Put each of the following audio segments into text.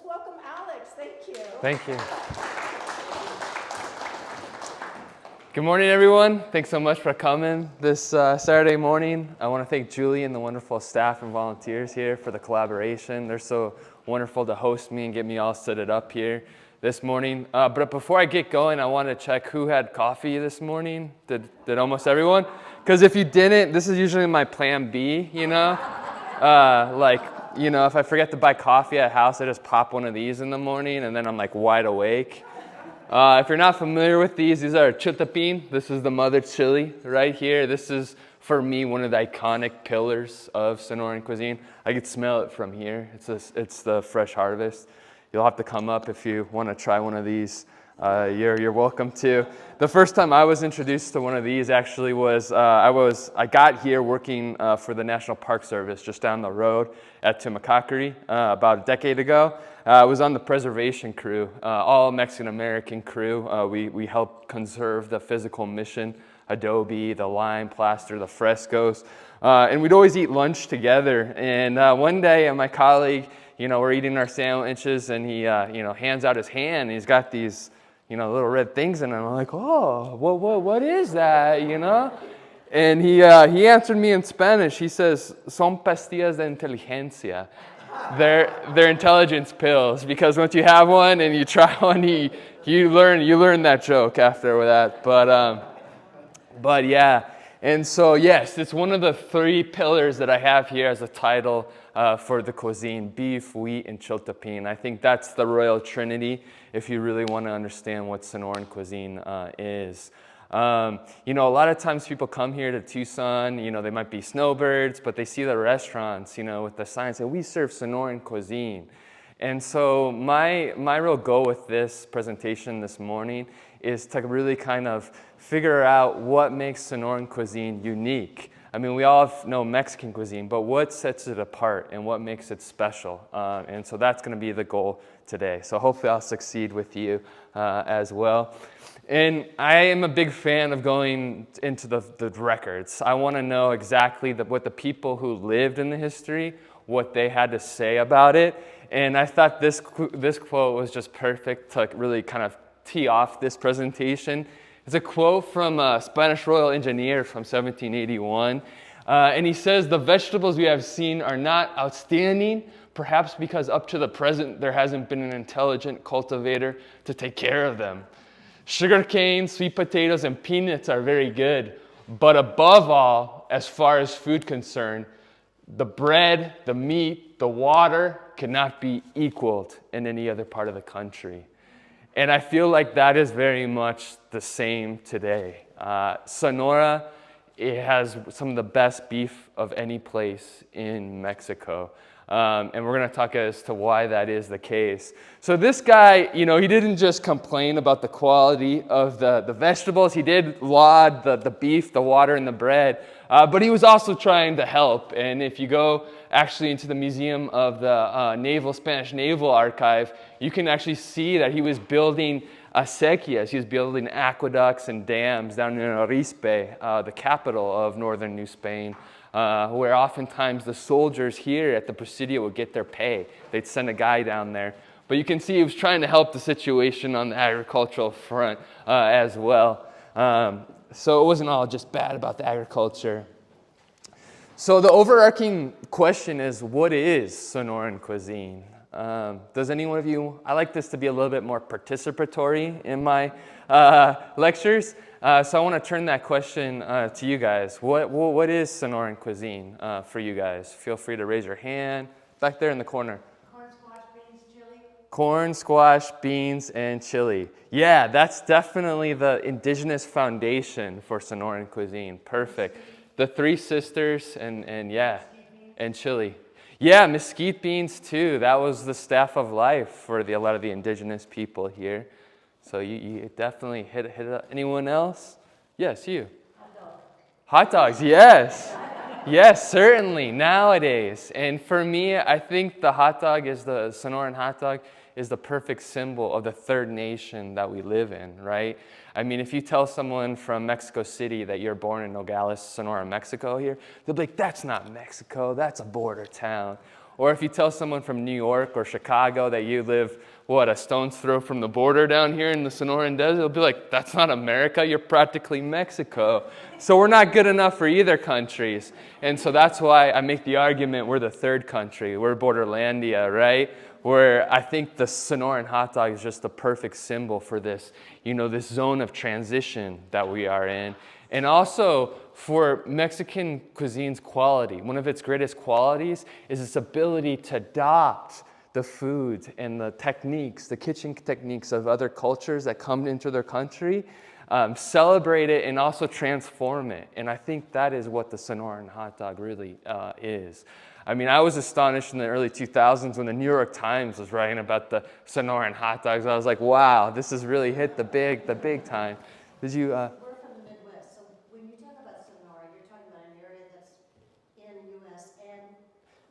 welcome Alex. Thank you. Thank you. Good morning, everyone. Thanks so much for coming this Saturday morning. I want to thank Julie and the wonderful staff and volunteers here for the collaboration. They're so wonderful to host me and get me all set up here this morning. But before I get going, I want to check who had coffee this morning. Did almost everyone? Because if you didn't, this is usually my plan B, you know? If I forget to buy coffee at house, I just pop one of these in the morning, and then I'm like wide awake. If you're not familiar with these are Chiltepín. This is the mother chili right here. This is, for me, one of the iconic pillars of Sonoran cuisine. I could smell it from here. It's the fresh harvest. You'll have to come up if you want to try one of these. You're welcome to. The first time I was introduced to one of these actually was I got here working for the National Park Service just down the road at Tubac about a decade ago. I was on the preservation crew, all Mexican-American crew. We helped conserve the physical mission, adobe, the lime, plaster, the frescoes. And we'd always eat lunch together. And one day, my colleague, we're eating our sandwiches, and he, hands out his hand. And he's got these, little red things in it. I'm like, oh, what is that, And he answered me in Spanish. He says, son pastillas de inteligencia. They're intelligence pills, because once you have one and you try one, you learn that joke after that. But yeah, and so yes, it's one of the three pillars that I have here as a title for the cuisine: beef, wheat, and Chiltepín. I think that's the royal trinity if you really want to understand what Sonoran cuisine is. A lot of times people come here to Tucson, they might be snowbirds, but they see the restaurants, with the signs that we serve Sonoran cuisine. And so my real goal with this presentation this morning is to really kind of figure out what makes Sonoran cuisine unique. I mean, we all know Mexican cuisine, but what sets it apart and what makes it special? And so that's going to be the goal today. So hopefully I'll succeed with you as well. And I am a big fan of going into the records. I want to know exactly what the people who lived in the history, what they had to say about it. And I thought this quote was just perfect to really kind of tee off this presentation. It's a quote from a Spanish royal engineer from 1781. And he says, "The vegetables we have seen are not outstanding, perhaps because up to the present there hasn't been an intelligent cultivator to take care of them. Sugarcane, sweet potatoes, and peanuts are very good, but above all, as far as food concerned, the bread, the meat, the water cannot be equaled in any other part of the country." And I feel like that is very much the same today. Sonora, it has some of the best beef of any place in Mexico. And we're going to talk as to why that is the case. So this guy, he didn't just complain about the quality of the vegetables. He did laud the beef, the water, and the bread. But he was also trying to help. And if you go actually into the Museum of the Spanish Naval Archive, you can actually see that he was building acequias. He was building aqueducts and dams down in Arispe, the capital of northern New Spain, where oftentimes the soldiers here at the Presidio would get their pay. They'd send a guy down there. But you can see he was trying to help the situation on the agricultural front as well. So it wasn't all just bad about the agriculture. So the overarching question is, what is Sonoran cuisine? Does any one of you, I like this to be a little bit more participatory in my lectures. So I want to turn that question to you guys. What is Sonoran cuisine for you guys? Feel free to raise your hand. Back there in the corner. Corn, squash, beans, chili. Corn, squash, beans, and chili. Yeah, that's definitely the indigenous foundation for Sonoran cuisine. Perfect. The Three Sisters and chili. Yeah, mesquite beans too. That was the staff of life for a lot of the indigenous people here. So you definitely hit it up. Anyone else? Yes, you. Hot dog. Hot dogs, yes. Yes, certainly, nowadays. And for me, I think the Sonoran hot dog is the perfect symbol of the third nation that we live in, right? I mean, if you tell someone from Mexico City that you're born in Nogales, Sonora, Mexico here, they'll be like, that's not Mexico, that's a border town. Or if you tell someone from New York or Chicago that you live, a stone's throw from the border down here in the Sonoran Desert, they'll be like, that's not America, you're practically Mexico. So we're not good enough for either countries. And so that's why I make the argument we're the third country. We're Borderlandia, right? Where I think the Sonoran hot dog is just the perfect symbol for this, this zone of transition that we are in. And also for Mexican cuisine's quality. One of its greatest qualities is its ability to adopt the foods and the techniques, the kitchen techniques of other cultures that come into their country, celebrate it and also transform it. And I think that is what the Sonoran hot dog really is. I mean, I was astonished in the early 2000s when the New York Times was writing about the Sonoran hot dogs. I was like, wow, this has really hit the big time. Did you? We're from the Midwest, so when you talk about Sonora, you're talking about an area that's in U.S. and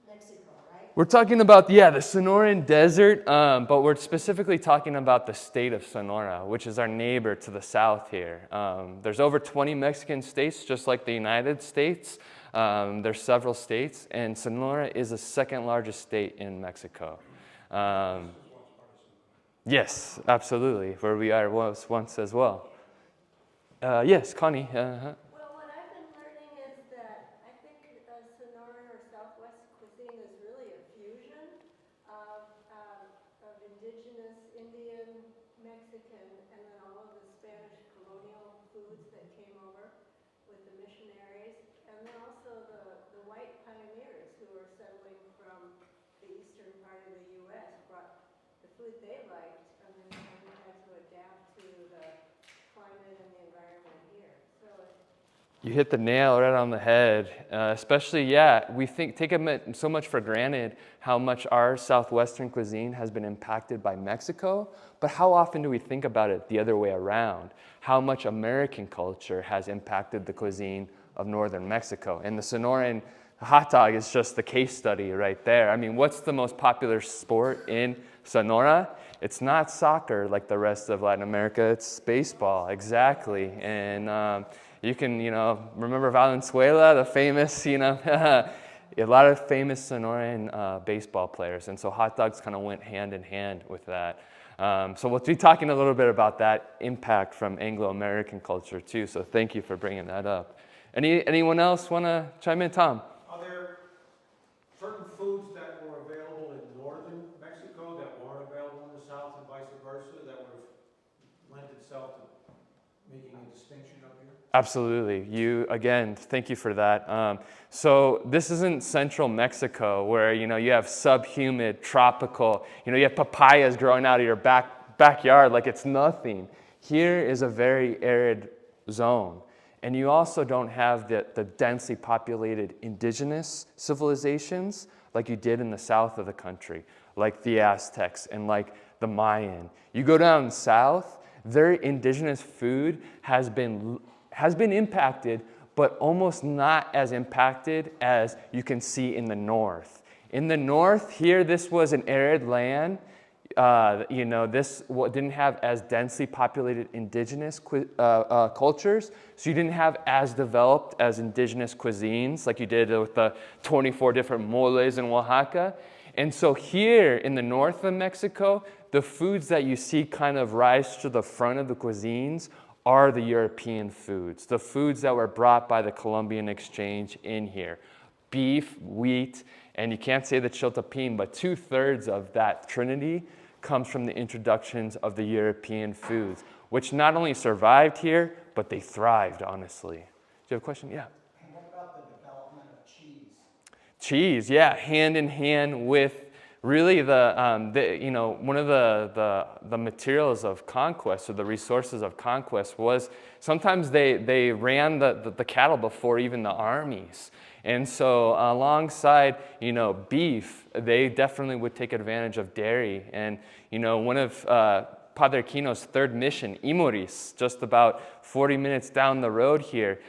Mexico, right? We're talking about, the Sonoran Desert, but we're specifically talking about the state of Sonora, which is our neighbor to the south here. There's over 20 Mexican states, just like the United States. There's several states, and Sonora is the second largest state in Mexico. Yes, absolutely, where we are was once as well. Yes, Connie. Well, what I've been learning is that I think Sonoran or Southwest cuisine is really a fusion of indigenous Indian, Mexican, and then all of the Spanish colonial foods that came over with the missionaries, and then also the white pioneers who were settling from the eastern part of the U.S. brought the food they liked, and then we had to adapt to the climate and the environment here. So You hit the nail right on the head. Especially, we take it so much for granted how much our Southwestern cuisine has been impacted by Mexico, but how often do we think about it the other way around? How much American culture has impacted the cuisine of Northern Mexico? And the Sonoran hot dog is just the case study right there. I mean, what's the most popular sport in Sonora? It's not soccer like the rest of Latin America, it's baseball, exactly. And you can, remember Valenzuela, the famous, a lot of famous Sonoran baseball players. And so hot dogs kind of went hand in hand with that. So we'll be talking a little bit about that impact from Anglo-American culture too. So thank you for bringing that up. Anyone else want to chime in? Tom? Are there certain foods that were available in northern Mexico that weren't available in the south and vice versa that would have lent itself to making a distinction up here? Absolutely. Again, thank you for that. So this isn't central Mexico where, you have subhumid, tropical, you have papayas growing out of your backyard like it's nothing. Here is a very arid zone. And you also don't have the densely populated indigenous civilizations like you did in the south of the country, like the Aztecs and like the Mayan. You go down south, their indigenous food has been impacted, but almost not as impacted as you can see in the north. In the north, here, this was an arid land. This didn't have as densely populated indigenous cultures, so you didn't have as developed as indigenous cuisines like you did with the 24 different moles in Oaxaca. And so here in the north of Mexico, the foods that you see kind of rise to the front of the cuisines are the European foods, the foods that were brought by the Columbian exchange in here. Beef, wheat, and you can't say the Chiltepín, but 2/3 of that trinity comes from the introductions of the European foods, which not only survived here, but they thrived, honestly. Do you have a question? Yeah. And what about the development of cheese? Cheese, hand in hand with really one of the materials of conquest or the resources of conquest was sometimes they ran the cattle before even the armies. And so alongside, beef, they definitely would take advantage of dairy. And, one of Padre Quino's third mission, Imuris, just about 40 minutes down the road here,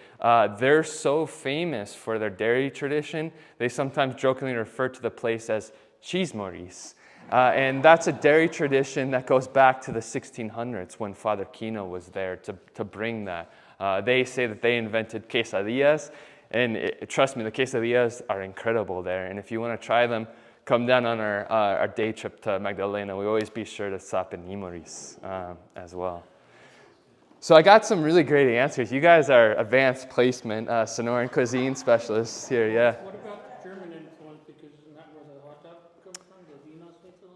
they're so famous for their dairy tradition, they sometimes jokingly refer to the place as Cheese Moris. And that's a dairy tradition that goes back to the 1600s when Father Quino was there to bring that. They say that they invented quesadillas. And trust me, the quesadillas are incredible there. And if you want to try them, come down on our day trip to Magdalena, we always be sure to stop in Imoris as well. So I got some really great answers. You guys are advanced placement Sonoran cuisine specialists here, yeah. What about the German influence? Because isn't that where the hot dog comes from, the Wiener Schnitzel?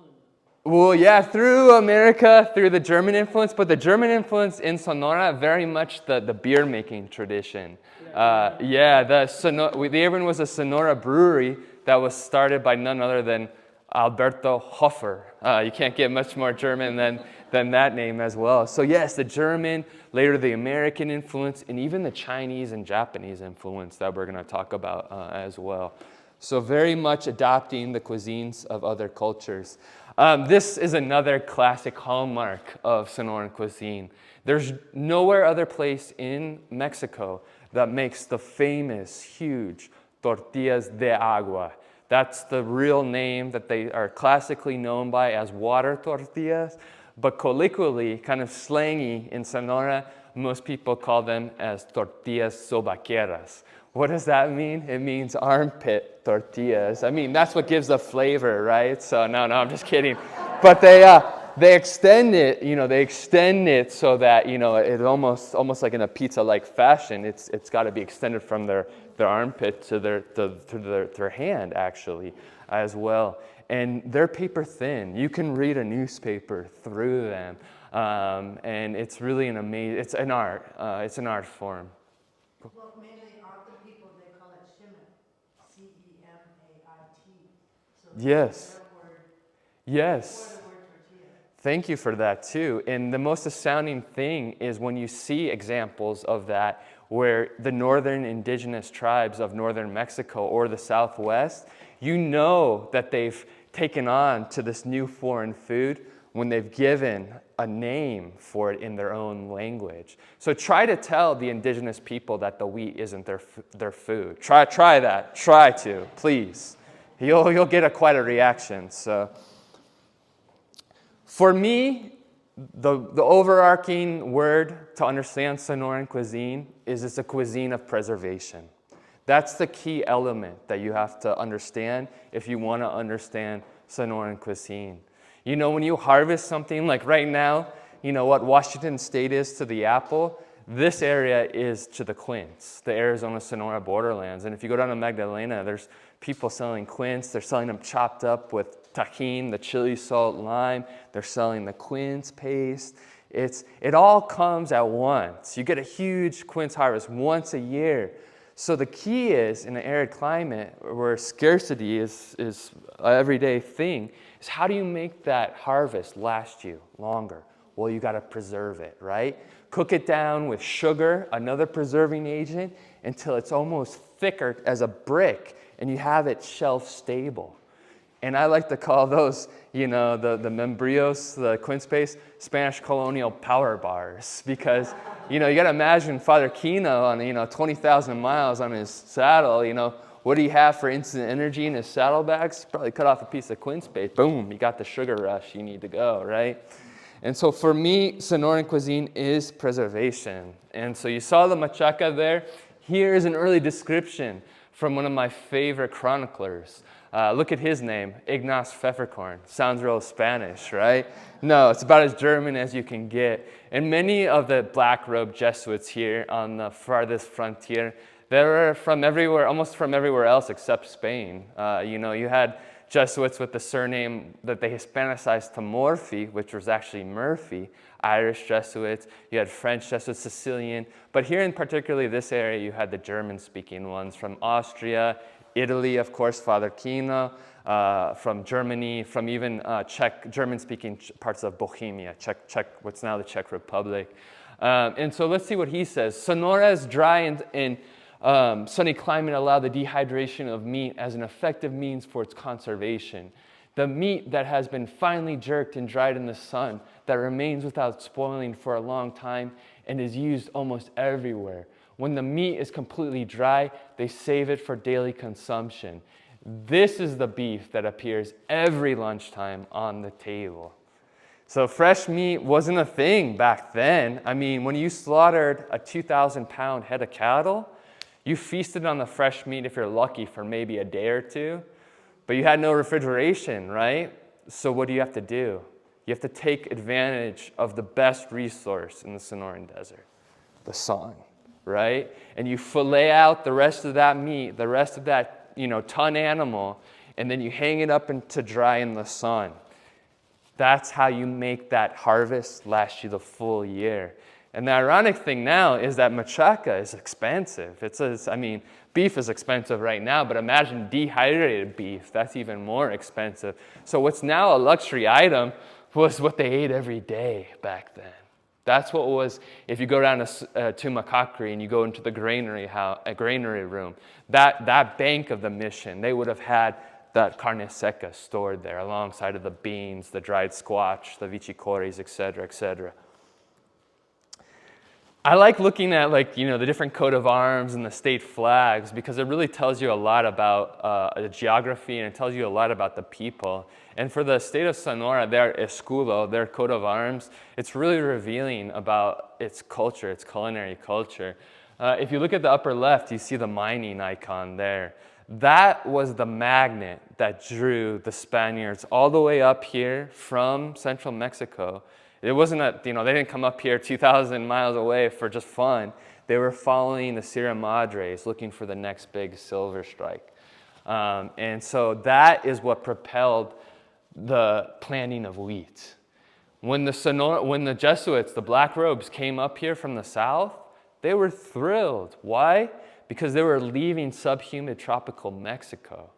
Well, yeah, through America, through the German influence, but the German influence in Sonora, very much the beer making tradition. The Avon was a Sonora brewery that was started by none other than Alberto Hofer. You can't get much more German than that name as well. So yes, the German, later the American influence, and even the Chinese and Japanese influence that we're going to talk about as well. So very much adopting the cuisines of other cultures. This is another classic hallmark of Sonoran cuisine. There's nowhere other place in Mexico that makes the famous, huge tortillas de agua. That's the real name that they are classically known by as water tortillas, but colloquially, kind of slangy in Sonora, most people call them as tortillas sobaqueras. What does that mean? It means armpit tortillas. I mean, that's what gives the flavor, right? So no, I'm just kidding. But they extend it, so that, it almost like in a pizza-like fashion, it's got to be extended from their armpit to their hand, actually, as well. And they're paper thin. You can read a newspaper through them, and it's really it's an art. It's an art form. Well, mainly Arthur people, they call it Cemait, C-E-M-A-I-T. So Yes. their word Yes. for the word tortilla. Thank you for that too. And the most astounding thing is when you see examples of that where the northern indigenous tribes of northern Mexico or the Southwest, you know that they've taken on to this new foreign food when they've given a name for it in their own language. So try to tell the indigenous people that the wheat isn't their food. Try that. Try to, please. You'll get quite a reaction. So for me, the overarching word to understand Sonoran cuisine is it's a cuisine of preservation. That's the key element that you have to understand if you want to understand Sonoran cuisine. When you harvest something, like right now, what Washington State is to the apple, this area is to the quince, the Arizona-Sonora borderlands. And if you go down to Magdalena, there's people selling quince. They're selling them chopped up with tajin, the chili, salt, lime. They're selling the quince paste. It all comes at once. You get a huge quince harvest once a year. So the key is, in an arid climate where scarcity is an everyday thing, is how do you make that harvest last you longer? Well, you got to preserve it, right? Cook it down with sugar, another preserving agent, until it's almost thicker as a brick, and you have it shelf stable. And I like to call those, the membrillos, the quince paste, Spanish colonial power bars, because, you got to imagine Father Kino on, 20,000 miles on his saddle, what do you have for instant energy in his saddlebags? Probably cut off a piece of quince paste. Boom, you got the sugar rush you need to go, right? And so for me, Sonoran cuisine is preservation. And so you saw the machaca there. Here is an early description from one of my favorite chroniclers. Look at his name, Ignaz Pfefferkorn. Sounds real Spanish, right? No, it's about as German as you can get. And many of the black-robed Jesuits here on the farthest frontier, they were from everywhere, almost from everywhere else except Spain. You had Jesuits with the surname that they Hispanicized to Morphy, which was actually Murphy, Irish Jesuits. You had French Jesuits, Sicilian. But here in particularly this area, you had the German-speaking ones from Austria, Italy, of course, Father Kino, from Germany, from even German-speaking parts of Bohemia, what's now the Czech Republic. And so let's see what he says. Sonora's dry and sunny climate allow the dehydration of meat as an effective means for its conservation. The meat that has been finely jerked and dried in the sun that remains without spoiling for a long time and is used almost everywhere. When the meat is completely dry, they save it for daily consumption. This is the beef that appears every lunchtime on the table. So fresh meat wasn't a thing back then. I mean, when you slaughtered a 2,000-pound head of cattle, you feasted on the fresh meat if you're lucky for maybe a day or two. But you had no refrigeration, right? So what do? You have to take advantage of the best resource in the Sonoran Desert, the sun, right? And you fillet out the rest of that meat, the rest of that, ton animal, and then you hang it up to dry in the sun. That's how you make that harvest last you the full year. And the ironic thing now is that machaca is expensive. Beef is expensive right now, but imagine dehydrated beef. That's even more expensive. So what's now a luxury item was what they ate every day back then. That's what was, if you go down to Tubac and you go into the granary room, that bank of the mission, they would have had that carne seca stored there alongside of the beans, the dried squash, the vichicores, et cetera, et cetera. I like looking at the different coat of arms and the state flags because it really tells you a lot about the geography and it tells you a lot about the people. And for the state of Sonora, their escudo, their coat of arms, it's really revealing about its culture, its culinary culture. If you look at the upper left, you see the mining icon there. That was the magnet that drew the Spaniards all the way up here from central Mexico. It wasn't they didn't come up here 2,000 miles away for just fun. They were following the Sierra Madres, looking for the next big silver strike. And so that is what propelled the planting of wheat. When the Jesuits, the Black Robes, came up here from the south, they were thrilled. Why? Because they were leaving subhumid tropical Mexico.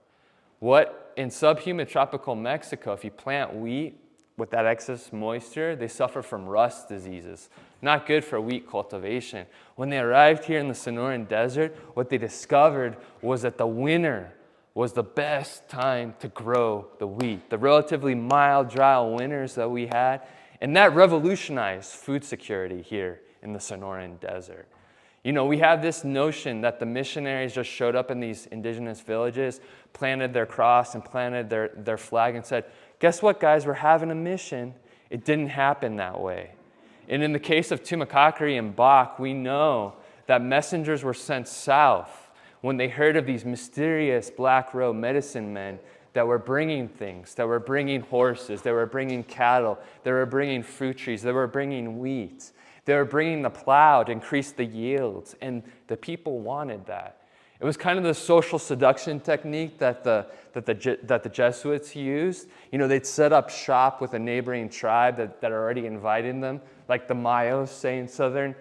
In subhumid tropical Mexico, if you plant wheat with that excess moisture, they suffer from rust diseases. Not good for wheat cultivation. When they arrived here in the Sonoran Desert, what they discovered was that the winter was the best time to grow the wheat. The relatively mild, dry winters that we had, and that revolutionized food security here in the Sonoran Desert. We have this notion that the missionaries just showed up in these indigenous villages, planted their cross and planted their flag and said, guess what, guys, we're having a mission. It didn't happen that way. And in the case of Tubac and Bach, we know that messengers were sent south when they heard of these mysterious Black Robe medicine men that were bringing things, that were bringing horses, they were bringing cattle, they were bringing fruit trees, they were bringing wheat. They were bringing the plow to increase the yields, and the people wanted that. It was kind of the social seduction technique that the Jesuits used. They'd set up shop with a neighboring tribe that already invited them, like the Mayos, say, in southern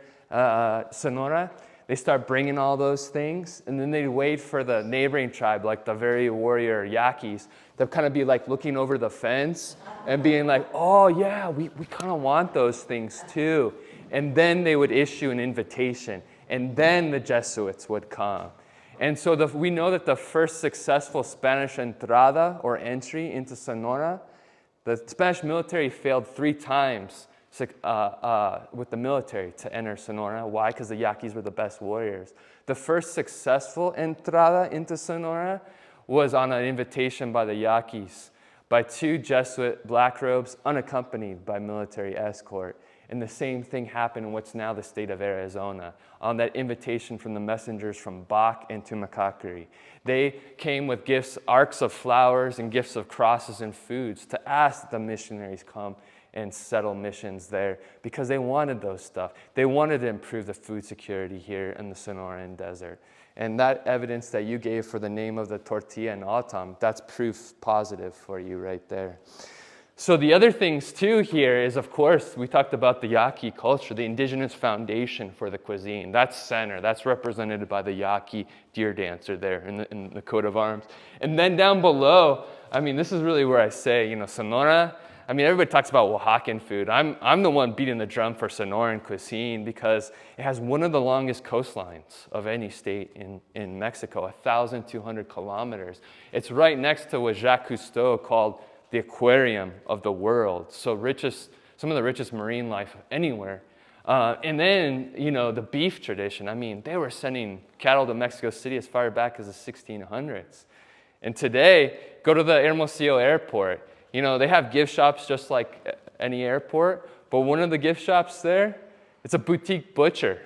Sonora. They start bringing all those things, and then they'd wait for the neighboring tribe, like the very warrior Yaquis, to kind of be like looking over the fence and being like, oh yeah, we kind of want those things too. And then they would issue an invitation, and then the Jesuits would come. And so we know that the first successful Spanish entrada, or entry, into Sonora, the Spanish military failed 3 times with the military to enter Sonora. Why? Because the Yaquis were the best warriors. The first successful entrada into Sonora was on an invitation by the Yaquis, by 2 Jesuit Black Robes, unaccompanied by military escort. And the same thing happened in what's now the state of Arizona, on that invitation from the messengers from Bach and Tubac. They came with gifts, arcs of flowers and gifts of crosses and foods to ask that the missionaries come and settle missions there because they wanted those stuff. They wanted to improve the food security here in the Sonoran Desert. And that evidence that you gave for the name of the tortilla and autumn, that's proof positive for you right there. So the other things too here is, of course, we talked about the Yaqui culture, the indigenous foundation for the cuisine. That's center. That's represented by the Yaqui deer dancer there in the coat of arms. And then down below, this is really where I say, Sonora. Everybody talks about Oaxacan food. I'm the one beating the drum for Sonoran cuisine because it has one of the longest coastlines of any state in Mexico, 1,200 kilometers. It's right next to what Jacques Cousteau called the aquarium of the world. So some of the richest marine life anywhere. And then, the beef tradition. They were sending cattle to Mexico City as far back as the 1600s. And today, go to the Hermosillo airport. They have gift shops just like any airport, but one of the gift shops there, it's a boutique butcher.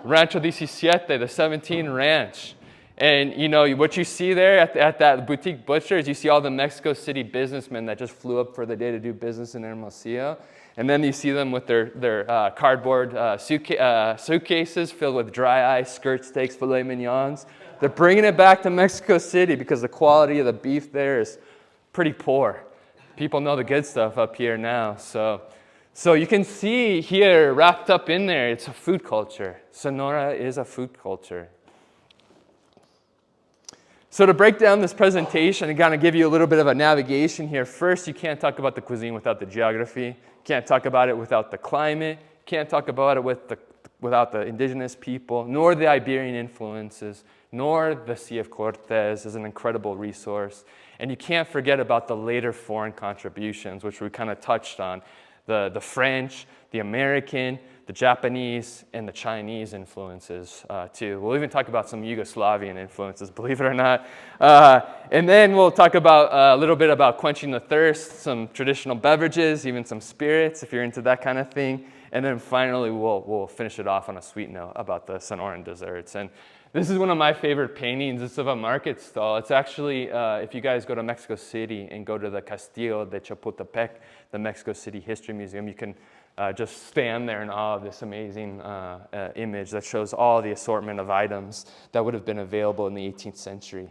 Rancho 17, the 17 Ranch. And you know, what you see there at that boutique butcher is you see all the Mexico City businessmen that just flew up for the day to do business in Hermosillo. And then you see them with their cardboard suitcases filled with dry ice, skirt steaks, filet mignons. They're bringing it back to Mexico City because the quality of the beef there is pretty poor. People know the good stuff up here now. So you can see here, wrapped up in there, it's a food culture. Sonora is a food culture. So to break down this presentation and kind of give you a little bit of a navigation here, first, you can't talk about the cuisine without the geography. Can't talk about it without the climate. Can't talk about it without the indigenous people, nor the Iberian influences, nor the Sea of Cortez is an incredible resource. And you can't forget about the later foreign contributions, which we kind of touched on. The French, the American, the Japanese, and the Chinese influences too. We'll even talk about some Yugoslavian influences, believe it or not. And then we'll talk about a little bit about quenching the thirst, some traditional beverages, even some spirits if you're into that kind of thing. And then finally, we'll finish it off on a sweet note about the Sonoran desserts. And this is one of my favorite paintings. It's of a market stall. It's actually, if you guys go to Mexico City and go to the Castillo de Chapultepec, the Mexico City History Museum, you can just stand there in awe of this amazing image that shows all the assortment of items that would have been available in the 18th century.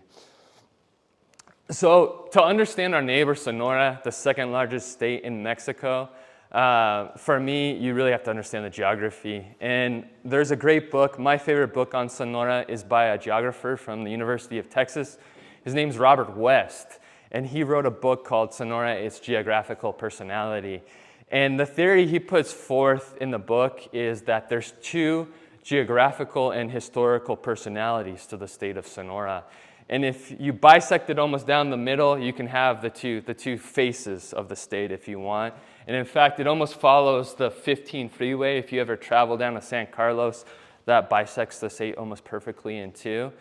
So to understand our neighbor Sonora, the second largest state in Mexico, for me, you really have to understand the geography. And there's a great book. My favorite book on Sonora is by a geographer from the University of Texas. His name's Robert West. And he wrote a book called Sonora, Its Geographical Personality. And the theory he puts forth in the book is that there's two geographical and historical personalities to the state of Sonora. And if you bisect it almost down the middle, you can have the two faces of the state if you want. And in fact, it almost follows the 15 freeway. If you ever travel down to San Carlos, that bisects the state almost perfectly in two.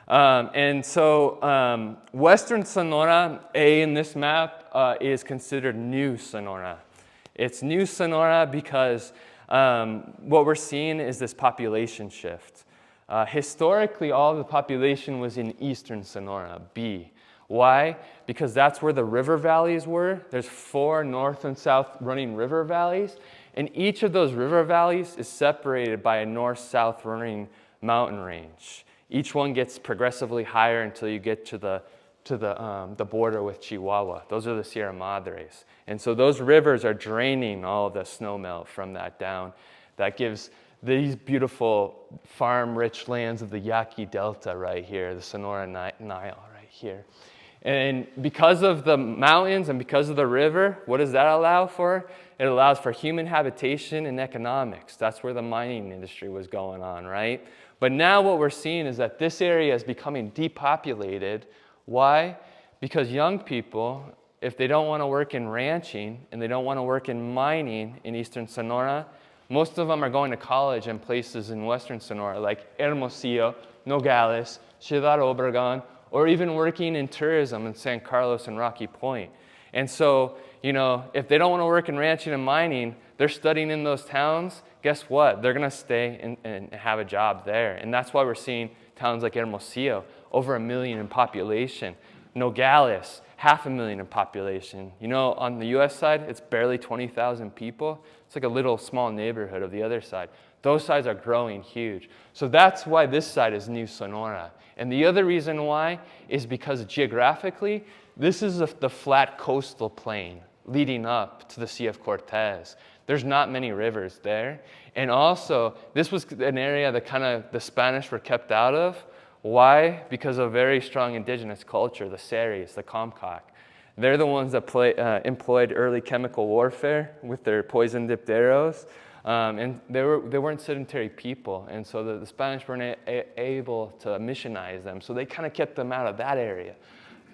And so Western Sonora, in this map, is considered New Sonora. It's New Sonora because what we're seeing is this population shift. Historically, all of the population was in Eastern Sonora, B. Why? Because that's where the river valleys were. There's 4 north and south running river valleys, and each of those river valleys is separated by a north-south running mountain range. Each one gets progressively higher until you get to the border with Chihuahua. Those are the Sierra Madres. And so those rivers are draining all of the snowmelt from that down. That gives these beautiful farm-rich lands of the Yaqui Delta right here, the Sonora Nile right here. And because of the mountains and because of the river, what does that allow for? It allows for human habitation and economics. That's where the mining industry was going on, right? But now what we're seeing is that this area is becoming depopulated. Why? Because young people, if they don't want to work in ranching and they don't want to work in mining in Eastern Sonora, most of them are going to college in places in Western Sonora like Hermosillo, Nogales, Ciudad Obregón, or even working in tourism in San Carlos and Rocky Point. And so, you know, if they don't want to work in ranching and mining, they're studying in those towns, guess what? They're going to stay and have a job there. And that's why we're seeing towns like Hermosillo, over 1 million in population. Nogales, 500,000 in population. You know, on the U.S. side, it's barely 20,000 people. It's like a little small neighborhood of the other side. Those sides are growing huge. So that's why this side is New Sonora. And the other reason why is because geographically, this is the flat coastal plain leading up to the Sea of Cortez. There's not many rivers there. And also, this was an area that kind of the Spanish were kept out of. Why? Because of very strong indigenous culture, the Seris, the Comcac. They're the ones that employed early chemical warfare with their poison-dipped arrows. And they weren't sedentary people, and so the Spanish weren't able to missionize them, so they kind of kept them out of that area.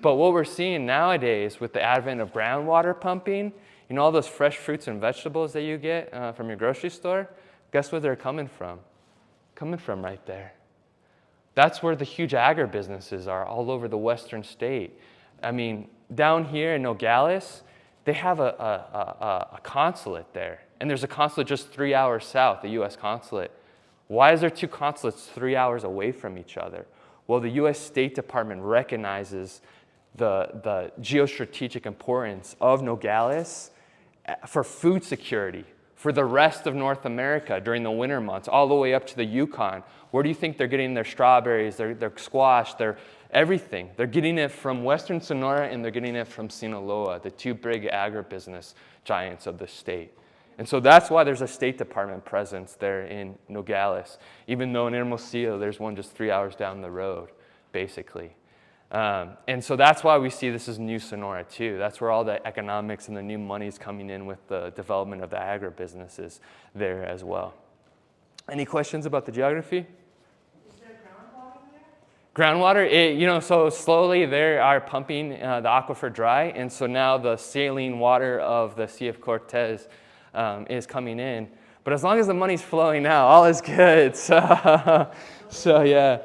But what we're seeing nowadays with the advent of groundwater pumping, you know, all those fresh fruits and vegetables that you get from your grocery store, guess where they're coming from? Coming from right there. That's where the huge agribusinesses are all over the western state. I mean, down here in Nogales, they have a consulate there. And there's a consulate just 3 hours south, the U.S. consulate. Why is there 2 consulates 3 hours away from each other? Well, the U.S. State Department recognizes the geostrategic importance of Nogales for food security for the rest of North America during the winter months, all the way up to the Yukon. Where do you think they're getting their strawberries, their squash, their everything? They're getting it from Western Sonora and they're getting it from Sinaloa, the two big agribusiness giants of the state. And so that's why there's a State Department presence there in Nogales, even though in Hermosillo there's one just 3 hours down the road, basically. And so that's why we see this as New Sonora too. That's where all the economics and the new money is coming in with the development of the agribusinesses there as well. Any questions about the geography? Is there groundwater there? Groundwater, so slowly they are pumping the aquifer dry, and so now the saline water of the Sea of Cortez is coming in. But as long as the money's flowing out, all is good. So yeah.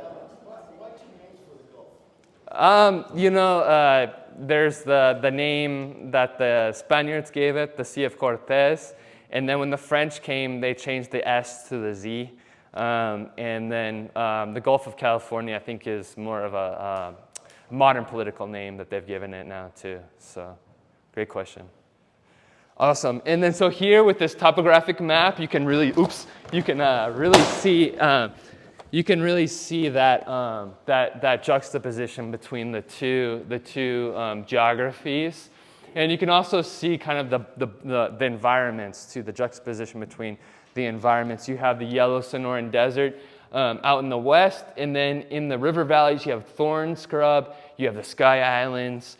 There's the name that the Spaniards gave it, the Sea of Cortez. And then when the French came, they changed the S to the Z. And then the Gulf of California, I think, is more of a modern political name that they've given it now, too. So, great question. Awesome. And then so here with this topographic map, you can really see that juxtaposition between the two geographies. And you can also see kind of the environments too, the juxtaposition between the environments. You have the yellow Sonoran Desert out in the west, and then in the river valleys you have thorn scrub, you have the Sky Islands,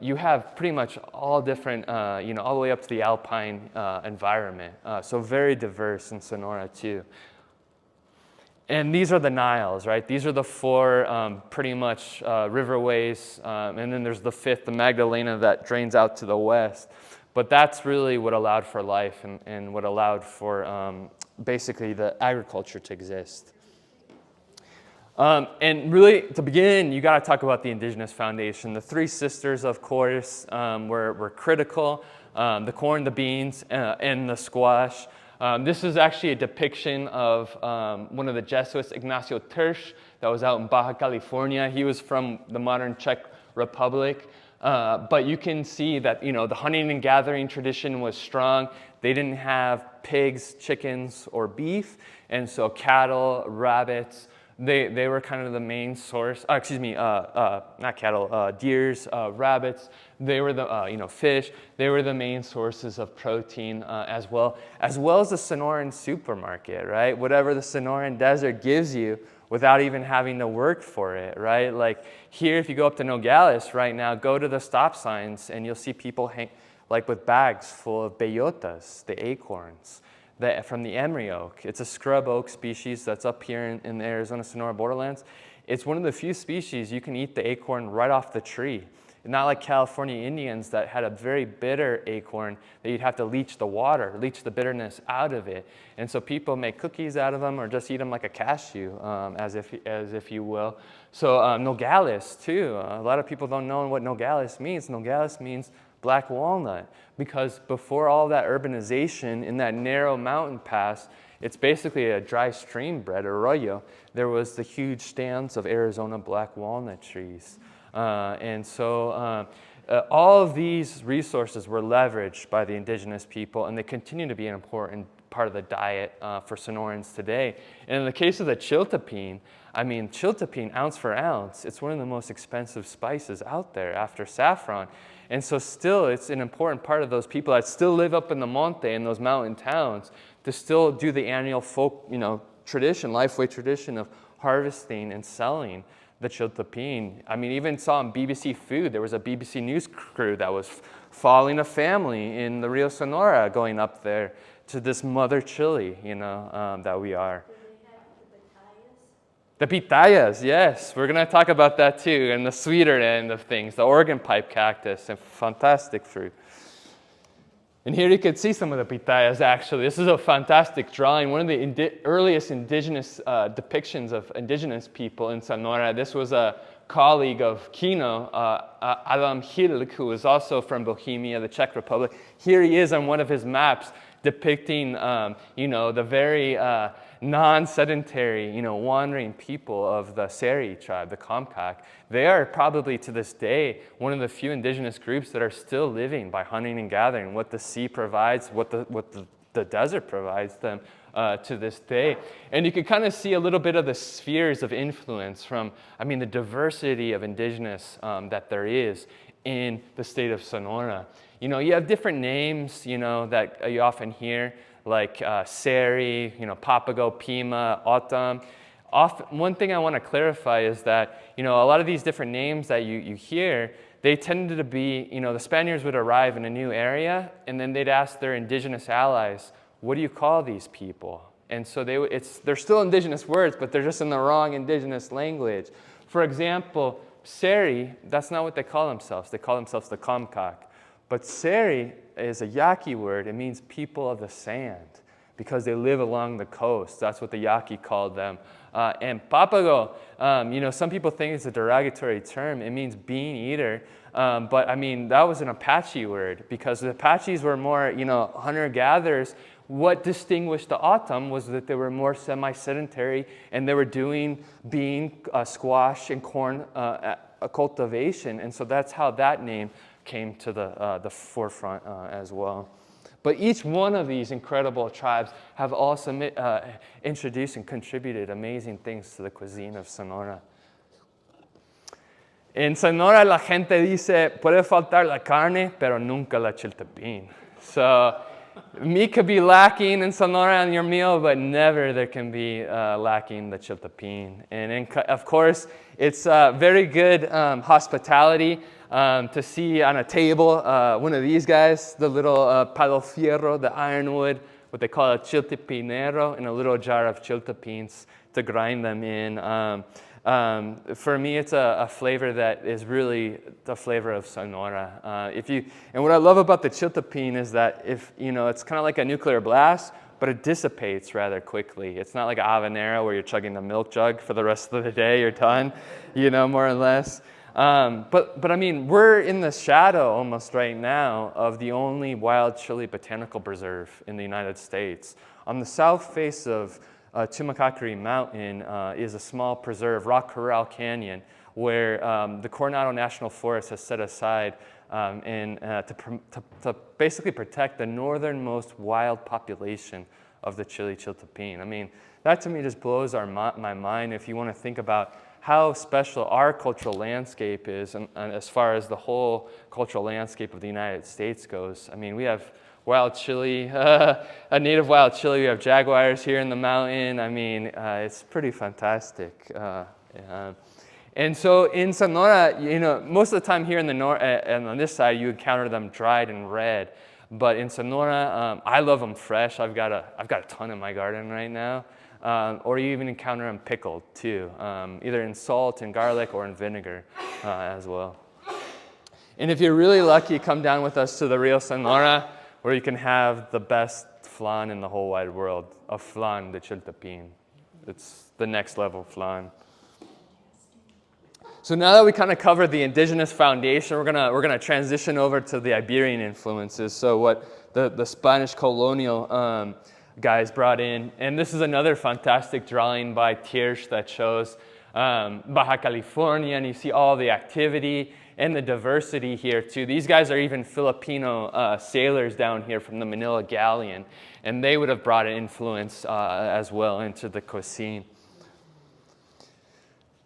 you have pretty much all different, all the way up to the alpine environment. So very diverse in Sonora too. And these are the Niles, right? These are the four pretty much riverways, and then there's the fifth, the Magdalena, that drains out to the west. But that's really what allowed for life and what allowed for basically the agriculture to exist. And really, to begin, you got to talk about the Indigenous Foundation. The three sisters, of course, were critical. The corn, the beans, and the squash. This is actually a depiction of one of the Jesuits, Ignacio Tersch, that was out in Baja California. He was from the modern Czech Republic. But you can see that, the hunting and gathering tradition was strong. They didn't have pigs, chickens, or beef. And so cattle, rabbits, they were kind of the main source. Not cattle, deers, rabbits. They were the, fish. They were the main sources of protein as well as the Sonoran supermarket, right? Whatever the Sonoran Desert gives you without even having to work for it, right? Like here, if you go up to Nogales right now, go to the stop signs and you'll see people with bags full of bellotas, the acorns, from the emery oak. It's a scrub oak species that's up here in the Arizona-Sonora borderlands. It's one of the few species you can eat the acorn right off the tree. Not like California Indians that had a very bitter acorn that you'd have to leach the bitterness out of it. And so people make cookies out of them or just eat them like a cashew, as if you will. So Nogales, too. A lot of people don't know what Nogales means. Nogales means black walnut, because before all that urbanization in that narrow mountain pass, it's basically a dry stream bed, arroyo. There was the huge stands of Arizona black walnut trees. And so all of these resources were leveraged by the indigenous people, and they continue to be an important part of the diet for Sonorans today. And in the case of the Chiltepín, Chiltepín, ounce for ounce, it's one of the most expensive spices out there after saffron. And so still, it's an important part of those people that still live up in the monte, in those mountain towns, to still do the annual folk, tradition, lifeway tradition of harvesting and selling the Chiltepín. Even saw on BBC Food, there was a BBC News crew that was following a family in the Rio Sonora going up there to this mother chili, that we are. The pitayas, yes. We're going to talk about that too, and the sweeter end of things, the Oregon pipe cactus, a fantastic fruit. And here you can see some of the pitayas, actually. This is a fantastic drawing, one of the earliest indigenous depictions of indigenous people in Sonora. This was a colleague of Kino, Adam Hilk, who was also from Bohemia, the Czech Republic. Here he is on one of his maps depicting, the very non-sedentary, wandering people of the Seri tribe, the Comcac. They are probably to this day one of the few indigenous groups that are still living by hunting and gathering, what the sea provides, what the desert provides them to this day. And you can kind of see a little bit of the spheres of influence from, the diversity of indigenous that there is in the state of Sonora. You have different names, that you often hear, like Seri, Papago, Pima, Otam. One thing I want to clarify is that, a lot of these different names that you hear, they tended to be, the Spaniards would arrive in a new area, and then they'd ask their indigenous allies, what do you call these people? And so they're still indigenous words, but they're just in the wrong indigenous language. For example, Seri, that's not what they call themselves. They call themselves the Comcac. But Seri is a Yaqui word. It means people of the sand because they live along the coast. That's what the Yaqui called them. And Papago, some people think it's a derogatory term. It means bean eater. But that was an Apache word because the Apaches were more, hunter-gatherers. What distinguished the Otom was that they were more semi-sedentary and they were doing bean, squash, and corn cultivation. And so that's how that name came to the forefront as well. But each one of these incredible tribes have also introduced and contributed amazing things to the cuisine of Sonora. En Sonora la gente dice, puede faltar la carne, pero nunca la chiltepín. So meat could be lacking in Sonora on your meal, but never there can be lacking the chiltepín. And of course, it's very good hospitality to see on a table one of these guys, the little palo fierro, the ironwood, what they call a chiltepinero, and a little jar of chiltepíns to grind them in. For me, it's a flavor that is really the flavor of Sonora. And what I love about the chiltepín is that it's kind of like a nuclear blast, but it dissipates rather quickly. It's not like a habanero where you're chugging the milk jug for the rest of the day. You're done, more or less. But we're in the shadow almost right now of the only wild chili botanical preserve in the United States. On the south face of Tumacacari Mountain is a small preserve, Rock Corral Canyon, where the Coronado National Forest has set aside to basically protect the northernmost wild population of the chiltepín. That to me just blows my mind if you want to think about how special our cultural landscape is, and as far as the whole cultural landscape of the United States goes. We have wild chili, a native wild chili. We have jaguars here in the mountain. It's pretty fantastic. And so in Sonora, most of the time here in the north and on this side, you encounter them dried and red. But in Sonora, I love them fresh. I've got a ton in my garden right now. Or you even encounter them pickled too, either in salt and garlic or in vinegar as well. And if you're really lucky, come down with us to the Rio Sonora, where you can have the best flan in the whole wide world, a flan de Chiltepín. It's the next level flan. So now that we kind of covered the indigenous foundation, we're gonna transition over to the Iberian influences. So what the Spanish colonial guys brought in, and this is another fantastic drawing by Pierre that shows Baja California, and you see all the activity and the diversity here too. These guys are even Filipino sailors down here from the Manila Galleon, and they would have brought an influence as well into the cuisine.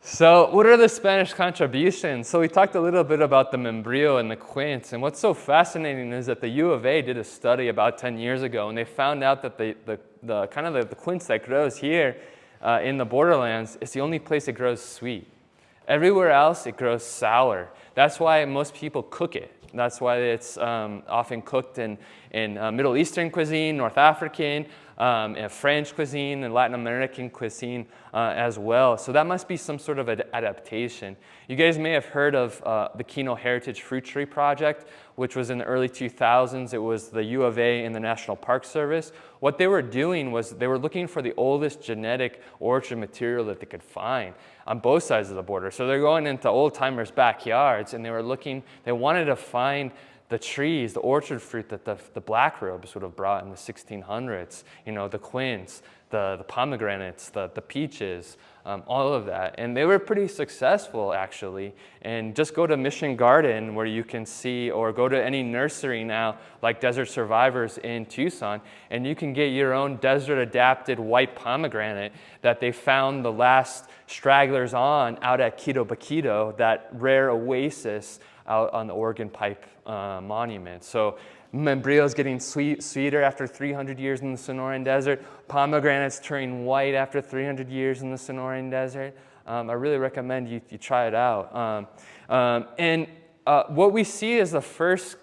So what are the Spanish contributions? So we talked a little bit about the membrillo and the quince, and what's so fascinating is that the U of A did a study about 10 years ago, and they found out that the quince that grows here in the borderlands is the only place it grows sweet. Everywhere else it grows sour. That's why most people cook it. That's why it's often cooked in Middle Eastern cuisine, North African, French cuisine, and Latin American cuisine as well. So that must be some sort of adaptation. You guys may have heard of the Kino Heritage Fruit Tree Project, which was in the early 2000s. It was the U of A and the National Park Service. What they were doing was they were looking for the oldest genetic orchard material that they could find on both sides of the border. So they're going into old-timers' backyards, and they wanted to find the trees, the orchard fruit that the black robes would have brought in the 1600s, you know, the quince, the pomegranates, the peaches, all of that. And they were pretty successful, actually. And just go to Mission Garden, where you can see, or go to any nursery now, like Desert Survivors in Tucson, and you can get your own desert-adapted white pomegranate that they found the last stragglers on out at Quito Baquito, that rare oasis out on the Oregon Pipe Monument. So Membrillo's getting sweeter after 300 years in the Sonoran Desert. Pomegranates turning white after 300 years in the Sonoran Desert. I really recommend you try it out. What we see as the first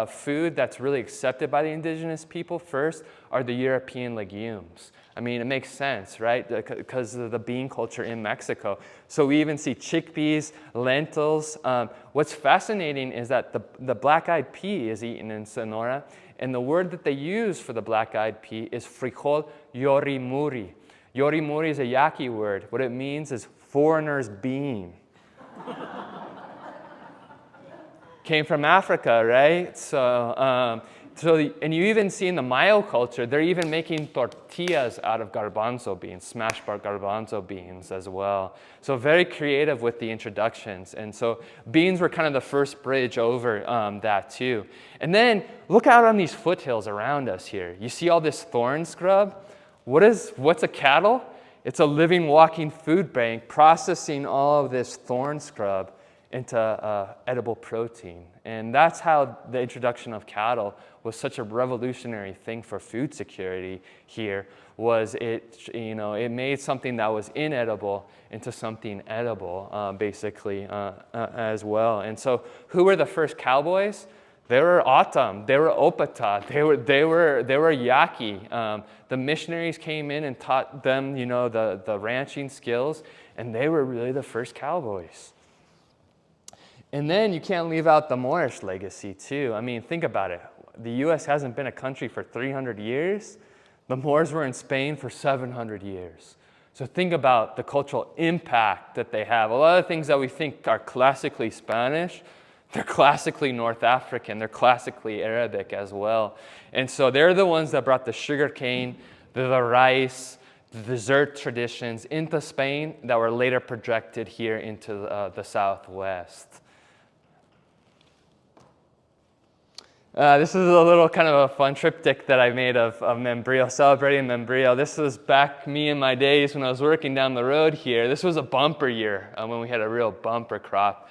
food that's really accepted by the indigenous people first are the European legumes. I mean, it makes sense, right? Because of the bean culture in Mexico. So we even see chickpeas, lentils. What's fascinating is that the black-eyed pea is eaten in Sonora, and the word that they use for the black-eyed pea is frijol yorimuri. Yorimuri is a Yaqui word. What it means is foreigner's bean. Came from Africa, right? And you even see in the Mayo culture, they're even making tortillas out of garbanzo beans, smashed garbanzo beans as well. So very creative with the introductions. And so beans were kind of the first bridge over that too. And then look out on these foothills around us here. You see all this thorn scrub? What's a cattle? It's a living, walking food bank processing all of this thorn scrub into edible protein. And that's how the introduction of cattle was such a revolutionary thing for food security here, was it made something that was inedible into something edible, basically, as well. And so who were the first cowboys? They were Otham, they were Opata, they were Yaqui. The missionaries came in and taught them, the ranching skills, and they were really the first cowboys. And then you can't leave out the Moorish legacy too. I mean, think about it. The U.S. hasn't been a country for 300 years. The Moors were in Spain for 700 years. So think about the cultural impact that they have. A lot of things that we think are classically Spanish, they're classically North African, they're classically Arabic as well. And so they're the ones that brought the sugar cane, the rice, the dessert traditions into Spain that were later projected here into the Southwest. This is a little kind of a fun triptych that I made of Membrillo, celebrating Membrillo. This was back me in my days when I was working down the road here. This was a bumper year when we had a real bumper crop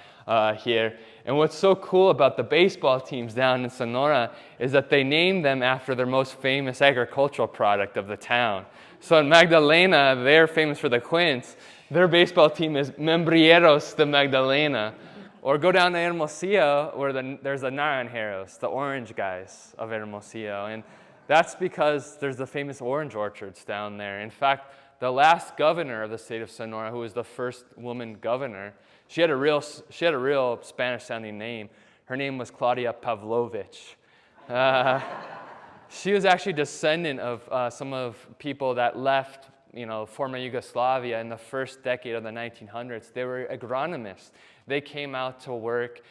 here. And what's so cool about the baseball teams down in Sonora is that they named them after their most famous agricultural product of the town. So in Magdalena, they're famous for the quince. Their baseball team is Membrilleros de Magdalena. Or go down to Hermosillo, where there's the Naranjeros, the orange guys of Hermosillo. And that's because there's the famous orange orchards down there. In fact, the last governor of the state of Sonora, who was the first woman governor, she had a real Spanish-sounding name. Her name was Claudia Pavlovich. She was actually a descendant of some of people that left former Yugoslavia in the first decade of the 1900s. They were agronomists. They came out to work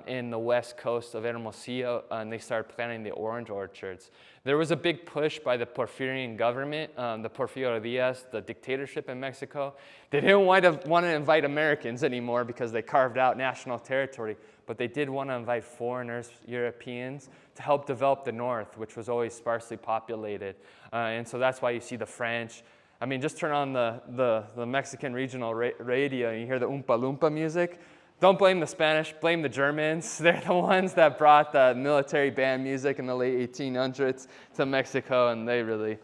in the west coast of Hermosillo, and they started planting the orange orchards. There was a big push by the Porfirian government, the Porfirio Diaz, the dictatorship in Mexico. They didn't want to invite Americans anymore because they carved out national territory, but they did want to invite foreigners, Europeans, to help develop the north, which was always sparsely populated. And so that's why you see the French. I mean, just turn on the Mexican regional radio and you hear the Oompa Loompa music. Don't blame the Spanish, blame the Germans. They're the ones that brought the military band music in the late 1800s to Mexico, and they really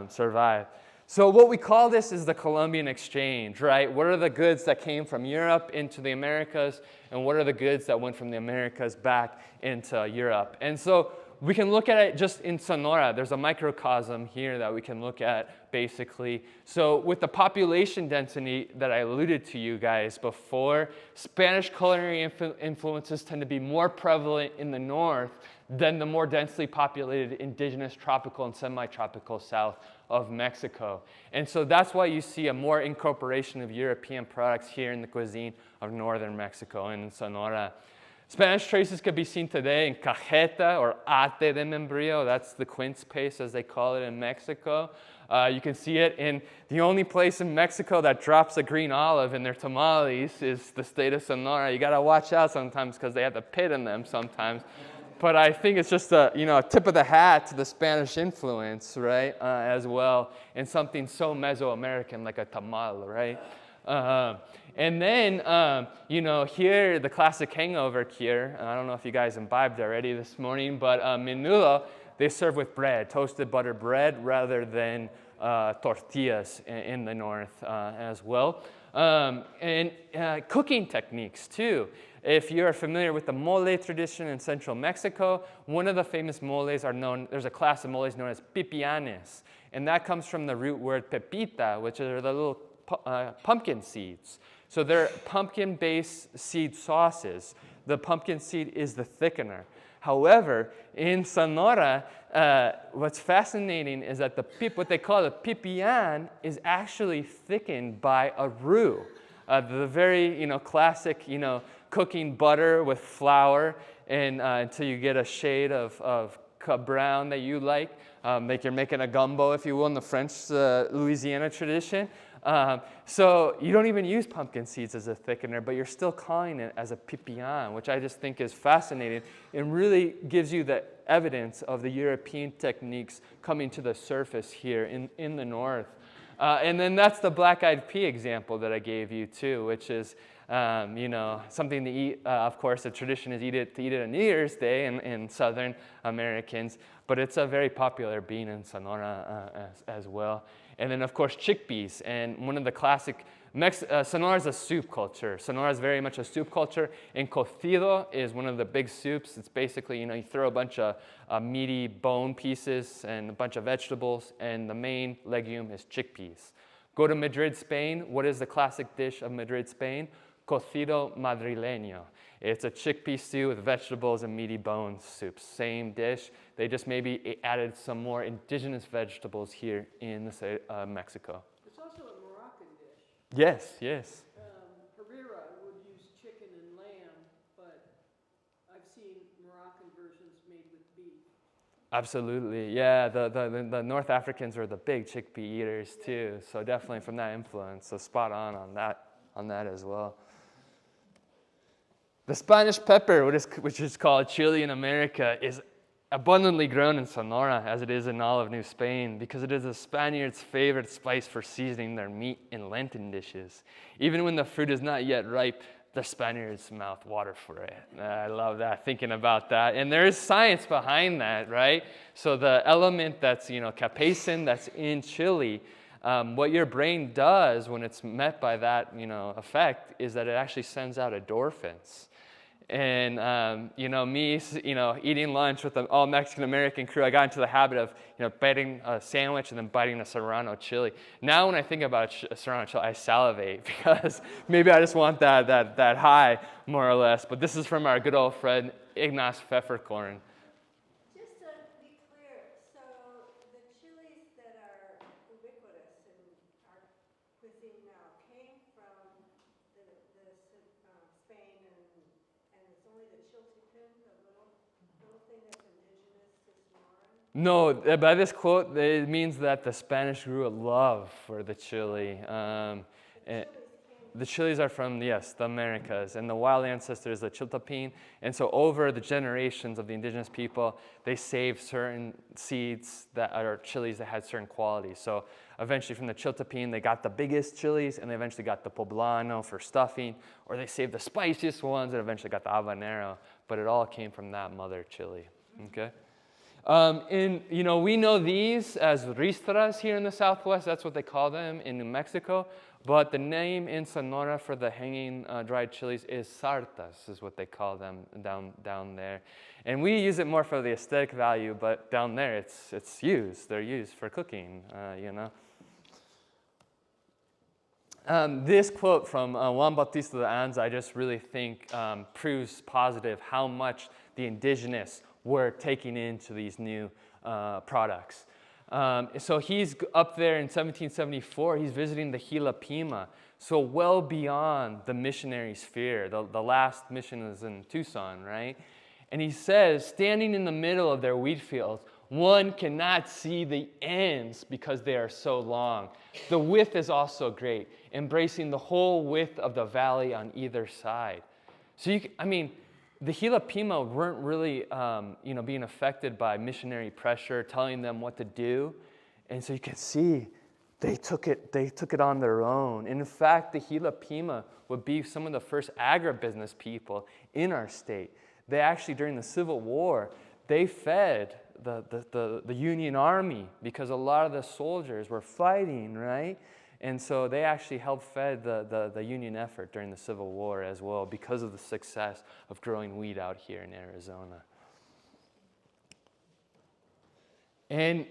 survived. So what we call this is the Columbian exchange, right? What are the goods that came from Europe into the Americas, and what are the goods that went from the Americas back into Europe? And so we can look at it just in Sonora. There's a microcosm here that we can look at, basically. So with the population density that I alluded to you guys before, Spanish culinary influences tend to be more prevalent in the north than the more densely populated indigenous tropical and semi-tropical south of Mexico. And so that's why you see a more incorporation of European products here in the cuisine of northern Mexico and in Sonora. Spanish traces could be seen today in cajeta or ate de membrillo. That's the quince paste, as they call it in Mexico. You can see it in the only place in Mexico that drops a green olive in their tamales is the state of Sonora. You got to watch out sometimes because they have the pit in them sometimes. But I think it's just a tip of the hat to the Spanish influence, right, as well, in something so Mesoamerican like a tamal, right? And then, here, the classic hangover cure, I don't know if you guys imbibed already this morning, but menudo, they serve with bread, toasted butter bread, rather than tortillas in the north as well. And cooking techniques, too. If you're familiar with the mole tradition in central Mexico, one of the famous moles there's a class of moles known as pipianes, and that comes from the root word pepita, which are the little pumpkin seeds. So they're pumpkin-based seed sauces. The pumpkin seed is the thickener. However, in Sonora, what's fascinating is that what they call a pipián is actually thickened by a roux. The very classic cooking butter with flour and until you get a shade of brown that you like you're making a gumbo, if you will, in the French Louisiana tradition. So you don't even use pumpkin seeds as a thickener, but you're still calling it as a pipián, which I just think is fascinating and really gives you the evidence of the European techniques coming to the surface here in the north. And then that's the black-eyed pea example that I gave you too, which is something to eat. Of course, the tradition is to eat it on New Year's Day in Southern Americans, but it's a very popular bean in Sonora as well. And then, of course, chickpeas. And one of the classic, Sonora is a soup culture. Sonora is very much a soup culture. And cocido is one of the big soups. It's basically, you throw a bunch of meaty bone pieces and a bunch of vegetables, and the main legume is chickpeas. Go to Madrid, Spain. What is the classic dish of Madrid, Spain? Cocido madrileño. It's a chickpea stew with vegetables and meaty bone soup. Same dish. They just maybe added some more indigenous vegetables here in the state of Mexico. It's also a Moroccan dish. Yes, yes. Herrera would use chicken and lamb, but I've seen Moroccan versions made with beef. Absolutely, yeah. The North Africans were the big chickpea eaters too, so definitely from that influence. So spot on that as well. The Spanish pepper, which is called chili in America, is abundantly grown in Sonora, as it is in all of New Spain, because it is the Spaniards' favorite spice for seasoning their meat in Lenten dishes. Even when the fruit is not yet ripe, the Spaniards mouth water for it. I love that, thinking about that. And there is science behind that, right? So the element that's, capsaicin, that's in chili, what your brain does when it's met by that, effect is that it actually sends out endorphins. And, me, eating lunch with an all Mexican-American crew, I got into the habit of, biting a sandwich and then biting a Serrano chili. Now when I think about Serrano chili, I salivate because maybe I just want that high, more or less. But this is from our good old friend, Ignace Pfefferkorn. Just to be clear, so the chilies that are ubiquitous in our cuisine now came from Spain, and it's only the Chiltepín, the little thing that's indigenous to Sonora? No, by this quote, it means that the Spanish grew a love for the chili. The chilies are from, the Americas, and the wild ancestor is the Chiltepín. And so over the generations of the indigenous people, they saved certain seeds that are chilies that had certain qualities. So eventually from the Chiltepín, they got the biggest chilies, and they eventually got the poblano for stuffing, or they saved the spiciest ones and eventually got the habanero. But it all came from that mother chili, okay? We know these as ristras here in the Southwest. That's what they call them in New Mexico. But the name in Sonora for the hanging dried chilies is sartas, is what they call them down there. And we use it more for the aesthetic value, but down there it's used. They're used for cooking, This quote from Juan Bautista de Anza, I just really think proves positive how much the indigenous were taking into these new products. So he's up there in 1774. He's visiting the Chiltepín, so well beyond the missionary sphere. The last mission is in Tucson, right? And he says, standing in the middle of their wheat fields, one cannot see the ends because they are so long. The width is also great, embracing the whole width of the valley on either side. So the Chiltepín weren't really, being affected by missionary pressure, telling them what to do, and so you can see they took it on their own. And in fact, the Chiltepín would be some of the first agribusiness people in our state. They actually, during the Civil War, they fed the Union Army because a lot of the soldiers were fighting, right? And so they actually helped fed the Union effort during the Civil War as well because of the success of growing wheat out here in Arizona. And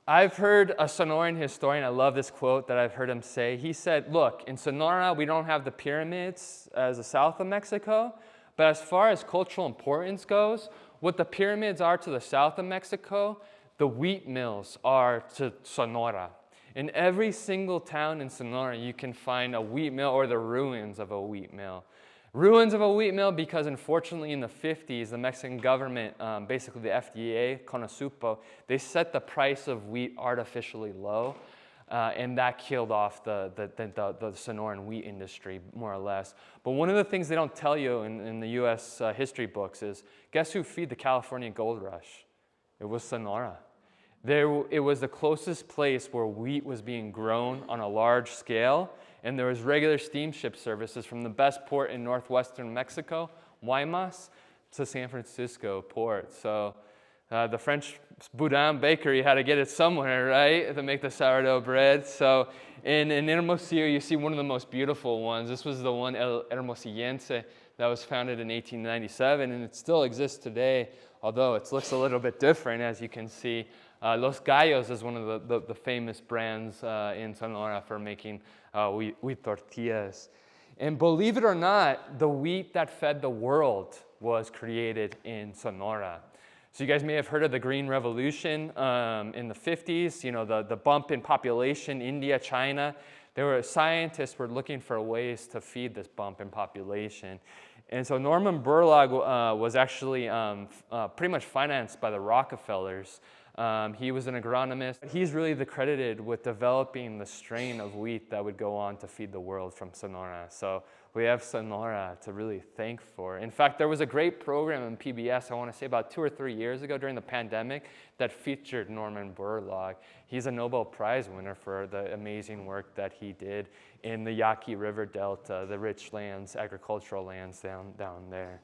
I've heard a Sonoran historian, I love this quote that I've heard him say. He said, look, in Sonora, we don't have the pyramids as the south of Mexico, but as far as cultural importance goes, what the pyramids are to the south of Mexico, the wheat mills are to Sonora. In every single town in Sonora, you can find a wheat mill or the ruins of a wheat mill. Ruins of a wheat mill because unfortunately in the 50s, the Mexican government, basically the FDA, CONASUPO, they set the price of wheat artificially low. And that killed off the Sonoran wheat industry, more or less. But one of the things they don't tell you in the U.S. History books is, guess who feed the California gold rush? It was Sonora. It was the closest place where wheat was being grown on a large scale, and there was regular steamship services from the best port in northwestern Mexico, Guaymas, to San Francisco port. So the French Boudin bakery had to get it somewhere, right, to make the sourdough bread. So in Hermosillo, you see one of the most beautiful ones. This was the one, El Hermosillense, that was founded in 1897, and it still exists today, although it looks a little bit different, as you can see. Los Gallos is one of the famous brands in Sonora for making wheat tortillas. And believe it or not, the wheat that fed the world was created in Sonora. So you guys may have heard of the Green Revolution in the 50s, the bump in population, India, China. Scientists were looking for ways to feed this bump in population. And so Norman Borlaug was actually pretty much financed by the Rockefellers. He was an agronomist. He's really credited with developing the strain of wheat that would go on to feed the world from Sonora. So we have Sonora to really thank for. In fact, there was a great program in PBS, I want to say about 2 or 3 years ago during the pandemic, that featured Norman Borlaug. He's a Nobel Prize winner for the amazing work that he did in the Yaqui River Delta, the rich lands, agricultural lands down there.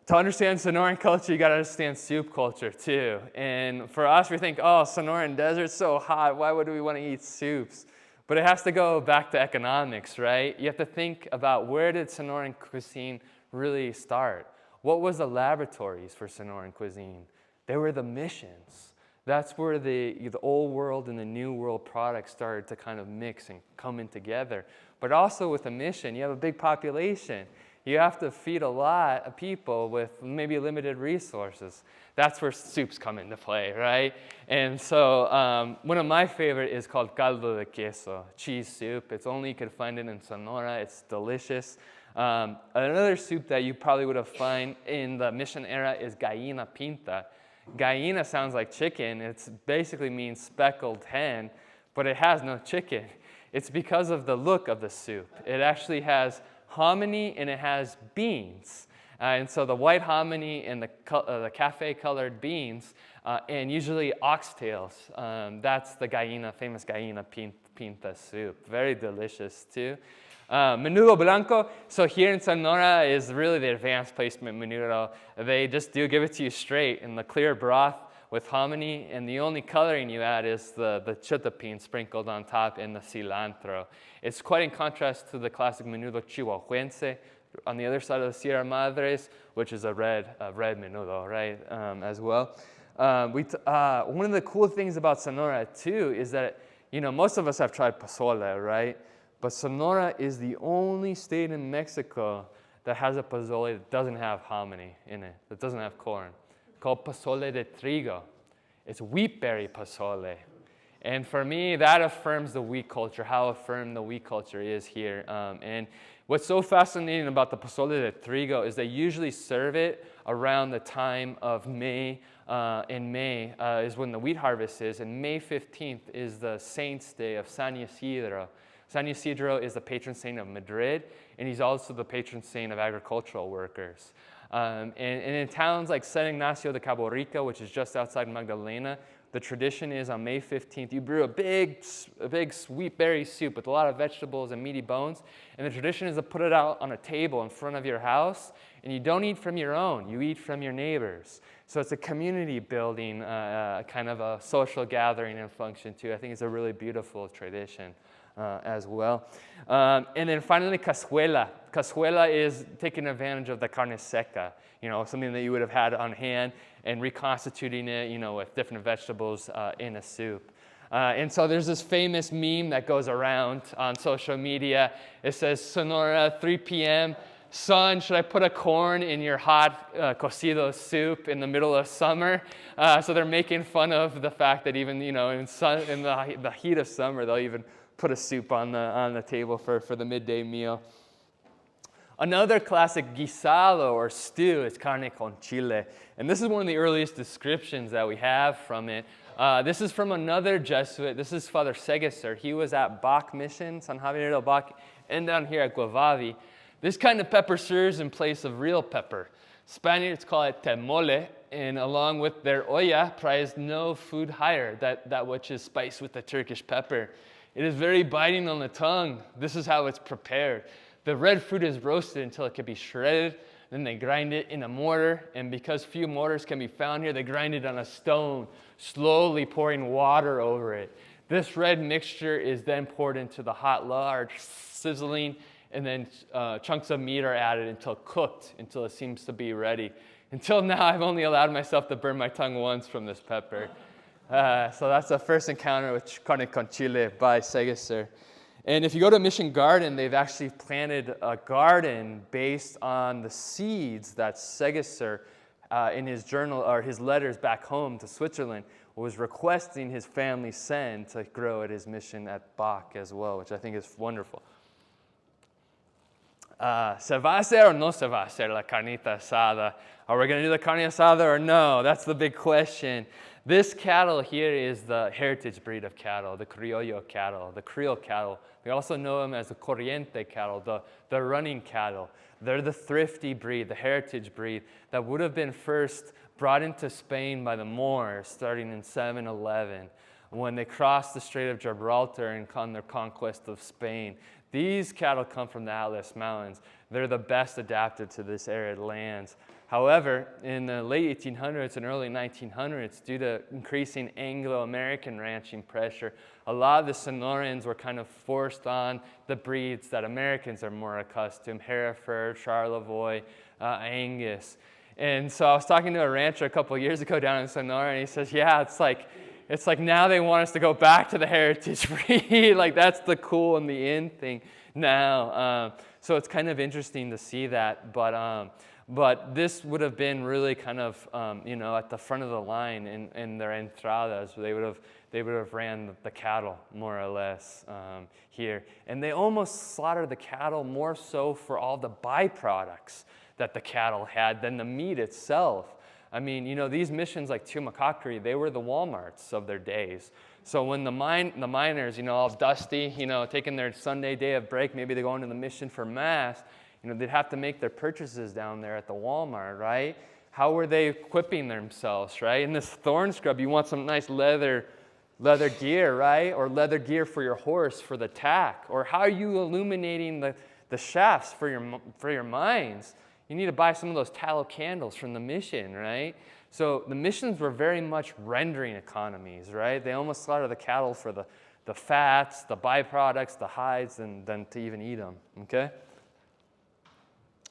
To understand Sonoran culture, you got to understand soup culture too. And for us, we think, oh, Sonoran desert's so hot, why would we want to eat soups? But it has to go back to economics, right? You have to think about, where did Sonoran cuisine really start? What was the laboratories for Sonoran cuisine? They were the missions. That's where the old world and the new world products started to kind of mix and come in together. But also with a mission, you have a big population. You have to feed a lot of people with maybe limited resources. That's where soups come into play, right? And so one of my favorite is called caldo de queso, cheese soup. It's only you can find it in Sonora. It's delicious. Another soup that you probably would have found in the mission era is gallina pinta. Gallina sounds like chicken. It basically means speckled hen, but it has no chicken. It's because of the look of the soup. It actually has hominy and it has beans. And so the white hominy and the cafe-colored beans, and usually oxtails. That's the famous gallina pinta soup. Very delicious too. Menudo blanco. So here in Sonora is really the advanced placement menudo. They just do give it to you straight in the clear broth with hominy, and the only coloring you add is the chiltepín sprinkled on top and the cilantro. It's quite in contrast to the classic menudo chihuahuense on the other side of the Sierra Madres, which is a red menudo, right, as well. One of the cool things about Sonora, too, is that, most of us have tried pozole, right? But Sonora is the only state in Mexico that has a pozole that doesn't have hominy in it, that doesn't have corn, called pozole de trigo. It's wheatberry pozole. And for me, that affirms the wheat culture, how affirmed the wheat culture is here. And what's so fascinating about the pozole de trigo is they usually serve it around the time of May. In May is when the wheat harvest is, and May 15th is the Saint's Day of San Isidro. San Isidro is the patron saint of Madrid, and he's also the patron saint of agricultural workers. And in towns like San Ignacio de Cabo Rico, which is just outside Magdalena, the tradition is on May 15th, you brew a big wheatberry soup with a lot of vegetables and meaty bones, and the tradition is to put it out on a table in front of your house, and you don't eat from your own, you eat from your neighbors. So it's a community building, kind of a social gathering and function too. I think it's a really beautiful tradition as well. And then finally, cazuela. Cazuela is taking advantage of the carne seca, something that you would have had on hand and reconstituting it, with different vegetables in a soup. And so there's this famous meme that goes around on social media. It says, Sonora, 3 p.m., son, should I put a corn in your hot cocido soup in the middle of summer? So they're making fun of the fact that even, in the heat of summer, they'll even put a soup on the table for the midday meal. Another classic guisado or stew is carne con chile. And this is one of the earliest descriptions that we have from it. This is from another Jesuit. This is Father Segeser. He was at Bach Mission, San Javier del Bach, and down here at Guavavi. This kind of pepper serves in place of real pepper. Spaniards call it temole, and along with their olla, prize no food higher, that which is spiced with the Turkish pepper. It is very biting on the tongue. This is how it's prepared. The red fruit is roasted until it can be shredded. Then they grind it in a mortar, and because few mortars can be found here, they grind it on a stone, slowly pouring water over it. This red mixture is then poured into the hot lard, sizzling, and then chunks of meat are added until cooked, until it seems to be ready. Until now, I've only allowed myself to burn my tongue once from this pepper. So that's the first encounter with carne con chile by Segeser. And if you go to Mission Garden, they've actually planted a garden based on the seeds that Segeser, in his journal or his letters back home to Switzerland, was requesting his family send to grow at his mission at Bach as well, which I think is wonderful. Se va a hacer o no se va a hacer la carnita asada? Are we going to do the carne asada or no? That's the big question. This cattle here is the heritage breed of cattle, the criollo cattle, the Creole cattle. We also know them as the corriente cattle, the running cattle. They're the thrifty breed, the heritage breed that would have been first brought into Spain by the Moors starting in 711 when they crossed the Strait of Gibraltar and on their conquest of Spain. These cattle come from the Atlas Mountains. They're the best adapted to this arid lands. However, in the late 1800s and early 1900s, due to increasing Anglo-American ranching pressure, a lot of the Sonorans were kind of forced on the breeds that Americans are more accustomed, Hereford, Charlevoix, Angus. And so I was talking to a rancher a couple of years ago down in Sonora, and he says, yeah, it's like now they want us to go back to the heritage breed. Like that's the cool and the in thing now. So it's kind of interesting to see that. But this would have been really kind of, at the front of the line in their entradas. They would have ran the cattle more or less here. And they almost slaughtered the cattle more so for all the byproducts that the cattle had than the meat itself. I mean, these missions like Tumacacri, they were the Walmarts of their days. So when the miners, all dusty, taking their Sunday day of break, maybe they're going to the mission for Mass, they'd have to make their purchases down there at the Walmart, right? How were they equipping themselves, right? In this thorn scrub, you want some nice leather gear, right? Or leather gear for your horse, for the tack. Or how are you illuminating the shafts for your mines? You need to buy some of those tallow candles from the mission, right? So the missions were very much rendering economies, right? They almost slaughtered the cattle for the fats, the byproducts, the hides, and then to even eat them, okay?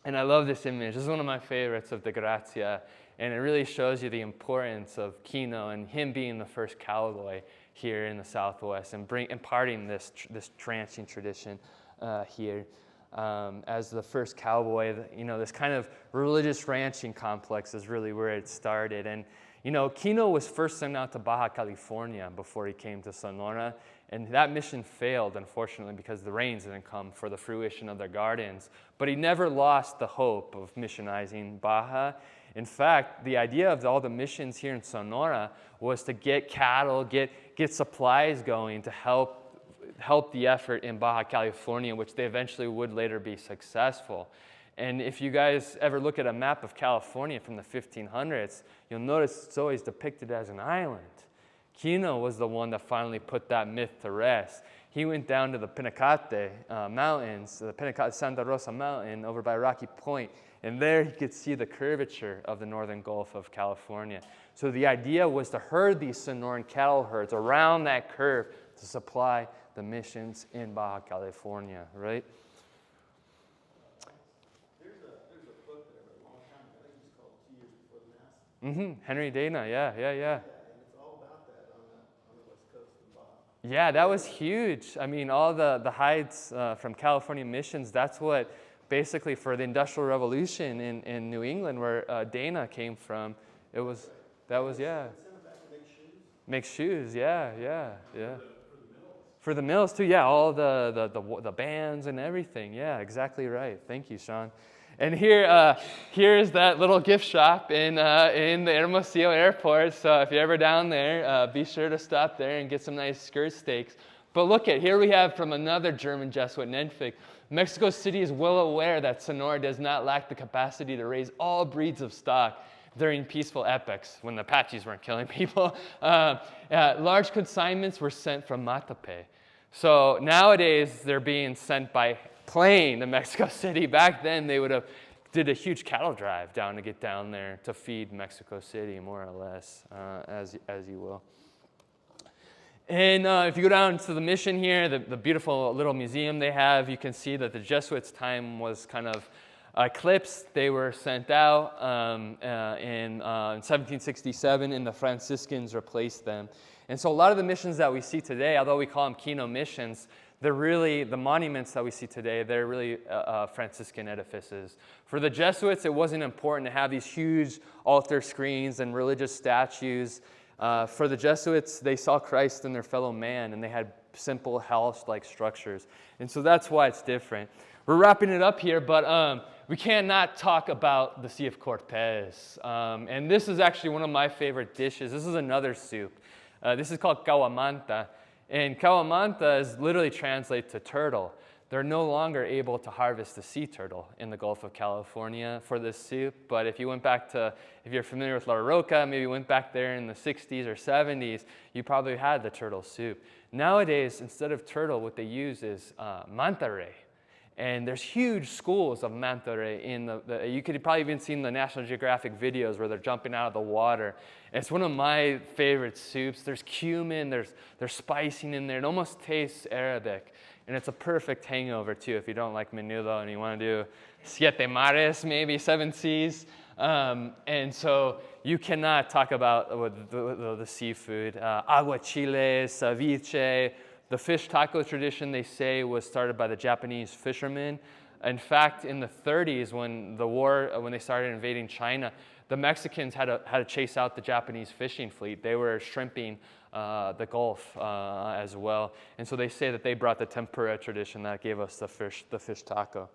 And I love this image. This is one of my favorites of De Grazia, and it really shows you the importance of Kino and him being the first cowboy here in the Southwest and imparting this ranching tradition here. As the first cowboy, this kind of religious ranching complex is really where it started. And, You know, Kino was first sent out to Baja California before he came to Sonora, and that mission failed, unfortunately, because the rains didn't come for the fruition of their gardens. But he never lost the hope of missionizing Baja. In fact, the idea of all the missions here in Sonora was to get cattle, get supplies going to help the effort in Baja California, which they eventually would later be successful. And if you guys ever look at a map of California from the 1500s, you'll notice it's always depicted as an island. Kino was the one that finally put that myth to rest. He went down to the Pinacate Mountains, the Pinacate Santa Rosa Mountain over by Rocky Point, and there he could see the curvature of the northern Gulf of California. So the idea was to herd these Sonoran cattle herds around that curve to supply the missions in Baja California, right? There's a book that I read a long time ago. I think it's called 2 Years Before the Mass. Henry Dana, yeah. Yeah, and it's all about that on the west coast of Baja. Yeah, that was huge. I mean, all the hides from California missions, that's what basically for the Industrial Revolution in New England, where Dana came from, that was, yeah. Send them back to make shoes. Make shoes, yeah. For the mills too, yeah, all the bands and everything. Yeah, exactly right. Thank you, Sean. And here's that little gift shop in the Hermosillo airport. So if you're ever down there, be sure to stop there and get some nice skirt steaks. But look here we have from another German Jesuit, Nenfig. Mexico City is well aware that Sonora does not lack the capacity to raise all breeds of stock during peaceful epochs when the Apaches weren't killing people. Large consignments were sent from Matape. So nowadays, they're being sent by plane to Mexico City. Back then, they would have did a huge cattle drive down to get down there to feed Mexico City, more or less, as you will. And if you go down to the mission here, the beautiful little museum they have, you can see that the Jesuits' time was kind of eclipsed. They were sent out in 1767, and the Franciscans replaced them. And so a lot of the missions that we see today, although we call them Kino missions, they're really, the monuments that we see today, they're really Franciscan edifices. For the Jesuits, it wasn't important to have these huge altar screens and religious statues. For the Jesuits, they saw Christ in their fellow man, and they had simple house-like structures. And so that's why it's different. We're wrapping it up here, but we cannot talk about the Sea of Cortez. And this is actually one of my favorite dishes. This is another soup. This is called kawamanta. And kawamanta is literally translated to turtle. They're no longer able to harvest the sea turtle in the Gulf of California for this soup. But if you went back to, if you're familiar with La Roca, maybe you went back there in the 60s or 70s, you probably had the turtle soup. Nowadays, instead of turtle, what they use is manta ray. And there's huge schools of manta ray in you could probably even seen the National Geographic videos where they're jumping out of the water. It's one of my favorite soups. There's cumin, there's spicing in there. It almost tastes Arabic. And it's a perfect hangover too if you don't like menudo and you want to do siete mares, maybe 7 seas. And so you cannot talk about the seafood. Aguachiles, ceviche. The fish taco tradition, they say, was started by the Japanese fishermen. In fact, in the 30s, when they started invading China, the Mexicans had to chase out the Japanese fishing fleet. They were shrimping the Gulf as well. And so they say that they brought the tempura tradition that gave us the fish taco.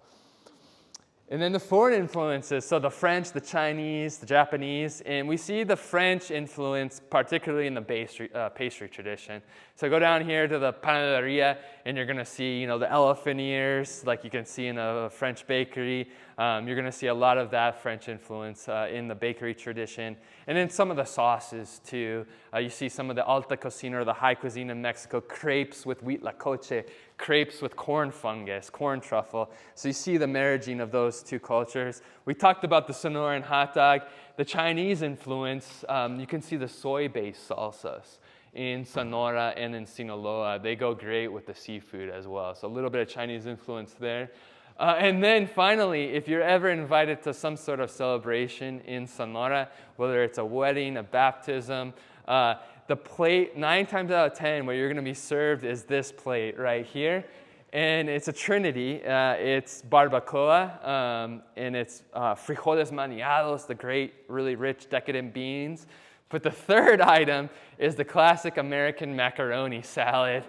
And then the foreign influences, so the French, the Chinese, the Japanese, and we see the French influence particularly in the pastry tradition. So go down here to the panaderia, and you're going to see, the elephant ears, like you can see in a French bakery. You're going to see a lot of that French influence in the bakery tradition. And then some of the sauces, too. You see some of the alta cocina, or the high cuisine in Mexico, crepes with wheat lacoche, crepes with corn fungus, corn truffle. So you see the marriaging of those two cultures. We talked about the Sonoran hot dog. The Chinese influence, you can see the soy-based salsas in Sonora and in Sinaloa. They go great with the seafood as well. So a little bit of Chinese influence there. And then finally, if you're ever invited to some sort of celebration in Sonora, whether it's a wedding, a baptism, the plate, 9 times out of 10, what you're going to be served is this plate right here. And it's a trinity. It's barbacoa, and it's frijoles maniados, the great, really rich, decadent beans, But the third item is the classic American macaroni salad.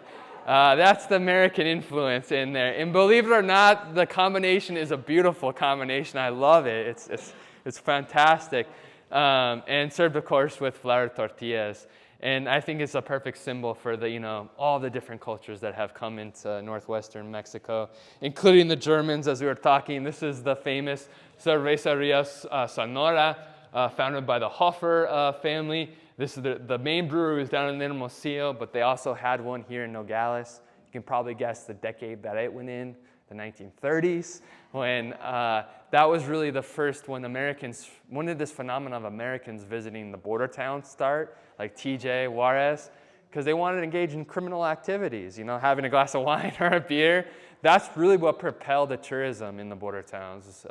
That's the American influence in there. And believe it or not, the combination is a beautiful combination. I love it. It's fantastic. And served, of course, with flour tortillas. And I think it's a perfect symbol for all the different cultures that have come into northwestern Mexico, including the Germans, as we were talking. This is the famous Cerveceria Sonora, founded by the Hofer family. This is the main brewery was down in Hermosillo, but they also had one here in Nogales. You can probably guess the decade that it went in, the 1930s, when that was really the first when did this phenomenon of Americans visiting the border towns start, like TJ, Juarez, because they wanted to engage in criminal activities, having a glass of wine or a beer. That's really what propelled the tourism in the border towns,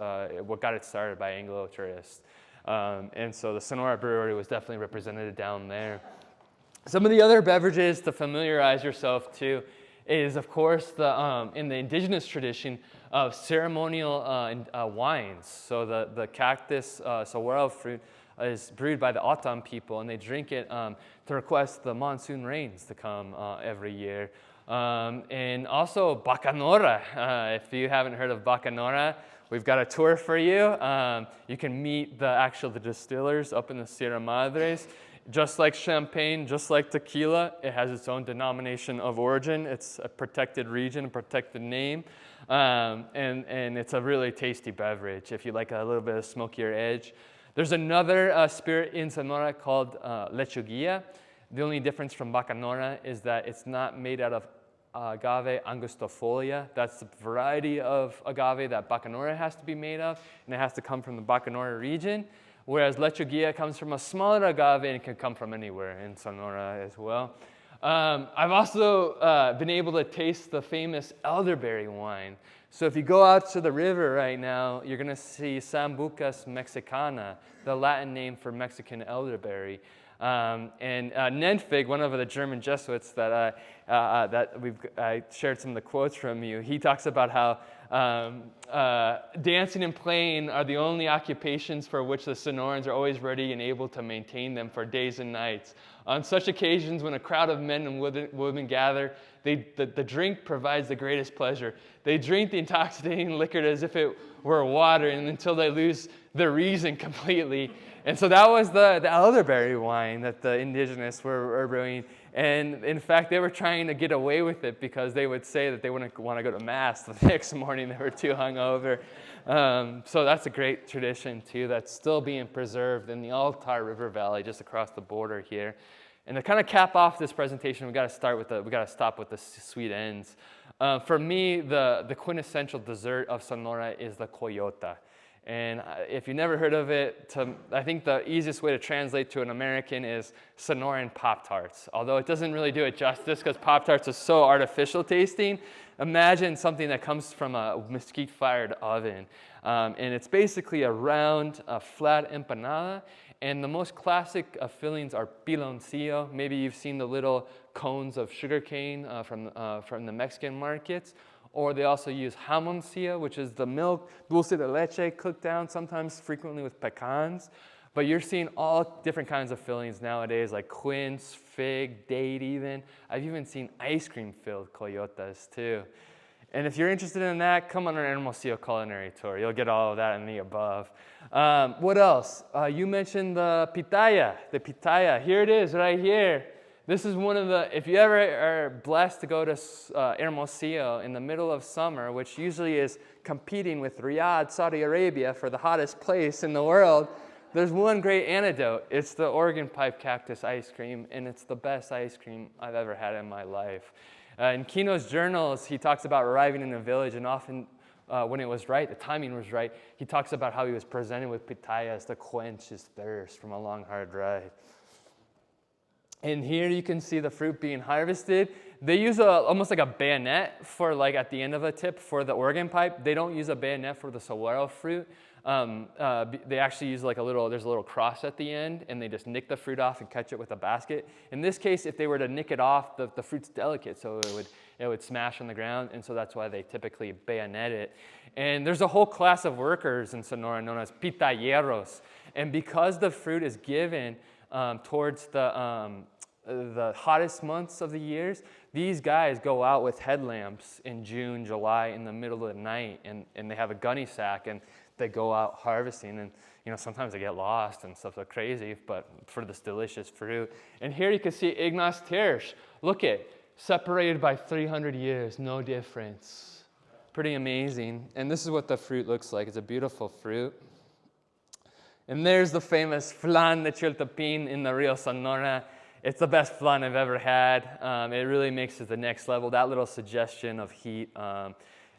what got it started by Anglo tourists. And so the Sonora Brewery was definitely represented down there. Some of the other beverages to familiarize yourself to is, of course, in the indigenous tradition of ceremonial wines. So the cactus saguaro fruit is brewed by the Otom people, and they drink it to request the monsoon rains to come every year. And also bacanora. If you haven't heard of bacanora, we've got a tour for you. You can meet the distillers up in the Sierra Madres. Just like champagne, just like tequila, it has its own denomination of origin. It's a protected region, a protected name, and it's a really tasty beverage if you like a little bit of smokier edge. There's another spirit in Sonora called lechuguilla. The only difference from bacanora is that it's not made out of agave angustifolia. That's the variety of agave that bacanora has to be made of, and it has to come from the bacanora region. Whereas lechuguilla comes from a smaller agave and it can come from anywhere in Sonora as well. I've also been able to taste the famous elderberry wine. So if you go out to the river right now, you're going to see Sambucas mexicana, the Latin name for Mexican elderberry. And Nenfig, one of the German Jesuits that I shared some of the quotes from you, he talks about how dancing and playing are the only occupations for which the Sonorans are always ready and able to maintain them for days and nights. On such occasions, when a crowd of men and women gather, the drink provides the greatest pleasure. They drink the intoxicating liquor as if it were water, and until they lose their reason completely. And so that was the elderberry wine that the indigenous were brewing. And in fact, they were trying to get away with it because they would say that they wouldn't want to go to Mass the next morning. They were too hungover. So that's a great tradition, too, that's still being preserved in the Altar River Valley just across the border here. And to kind of cap off this presentation, we got to stop with the sweet ends. For me, the quintessential dessert of Sonora is the coyota. And if you've never heard of it, I think the easiest way to translate to an American is Sonoran Pop-Tarts. Although it doesn't really do it justice because Pop-Tarts are so artificial tasting. Imagine something that comes from a mesquite-fired oven. And it's basically a round, flat empanada. And the most classic fillings are piloncillo. Maybe you've seen the little cones of sugarcane from the Mexican markets. Or they also use jamoncillo, which is the milk, dulce de leche, cooked down, sometimes frequently with pecans. But you're seeing all different kinds of fillings nowadays, like quince, fig, date even. I've even seen ice cream-filled coyotas, too. And if you're interested in that, come on an Hermosillo culinary tour. You'll get all of that in the above. What else? You mentioned the pitaya. The pitaya, here it is right here. This is one of if you ever are blessed to go to Hermosillo in the middle of summer, which usually is competing with Riyadh, Saudi Arabia for the hottest place in the world, there's one great antidote. It's the Oregon pipe cactus ice cream, and it's the best ice cream I've ever had in my life. In Kino's journals, he talks about arriving in a village, and often when it was right, the timing was right, he talks about how he was presented with pitayas to quench his thirst from a long, hard ride. And here you can see the fruit being harvested. They use almost like a bayonet for at the end of a tip for the Oregon pipe. They don't use a bayonet for the saguaro fruit. They actually use there's a little cross at the end, and they just nick the fruit off and catch it with a basket. In this case, if they were to nick it off, the fruit's delicate, so it would smash on the ground, and so that's why they typically bayonet it. And there's a whole class of workers in Sonora known as pitayeros. And because the fruit is given towards the hottest months of the years, these guys go out with headlamps in June, July, in the middle of the night, and they have a gunny sack, and they go out harvesting, and sometimes they get lost and stuff like crazy, but for this delicious fruit. And here you can see Ignace Tersch. Look at, separated by 300 years, no difference. Pretty amazing. And this is what the fruit looks like. It's a beautiful fruit. And there's the famous flan de Chiltepín in the Rio Sonora. It's the best flan I've ever had. It really makes it the next level. That little suggestion of heat.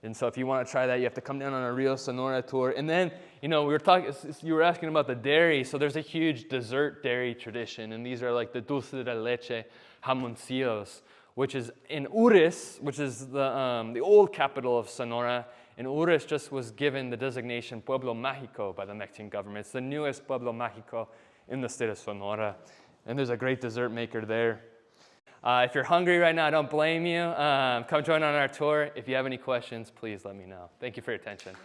And so if you want to try that, you have to come down on a Rio Sonora tour. And then, you were asking about the dairy. So there's a huge dessert dairy tradition. And these are like the dulce de leche jamoncillos, which is in Ures, which is the old capital of Sonora. And Ures just was given the designation Pueblo Mágico by the Mexican government. It's the newest Pueblo Mágico in the state of Sonora. And there's a great dessert maker there. If you're hungry right now, I don't blame you. Come join on our tour. If you have any questions, please let me know. Thank you for your attention.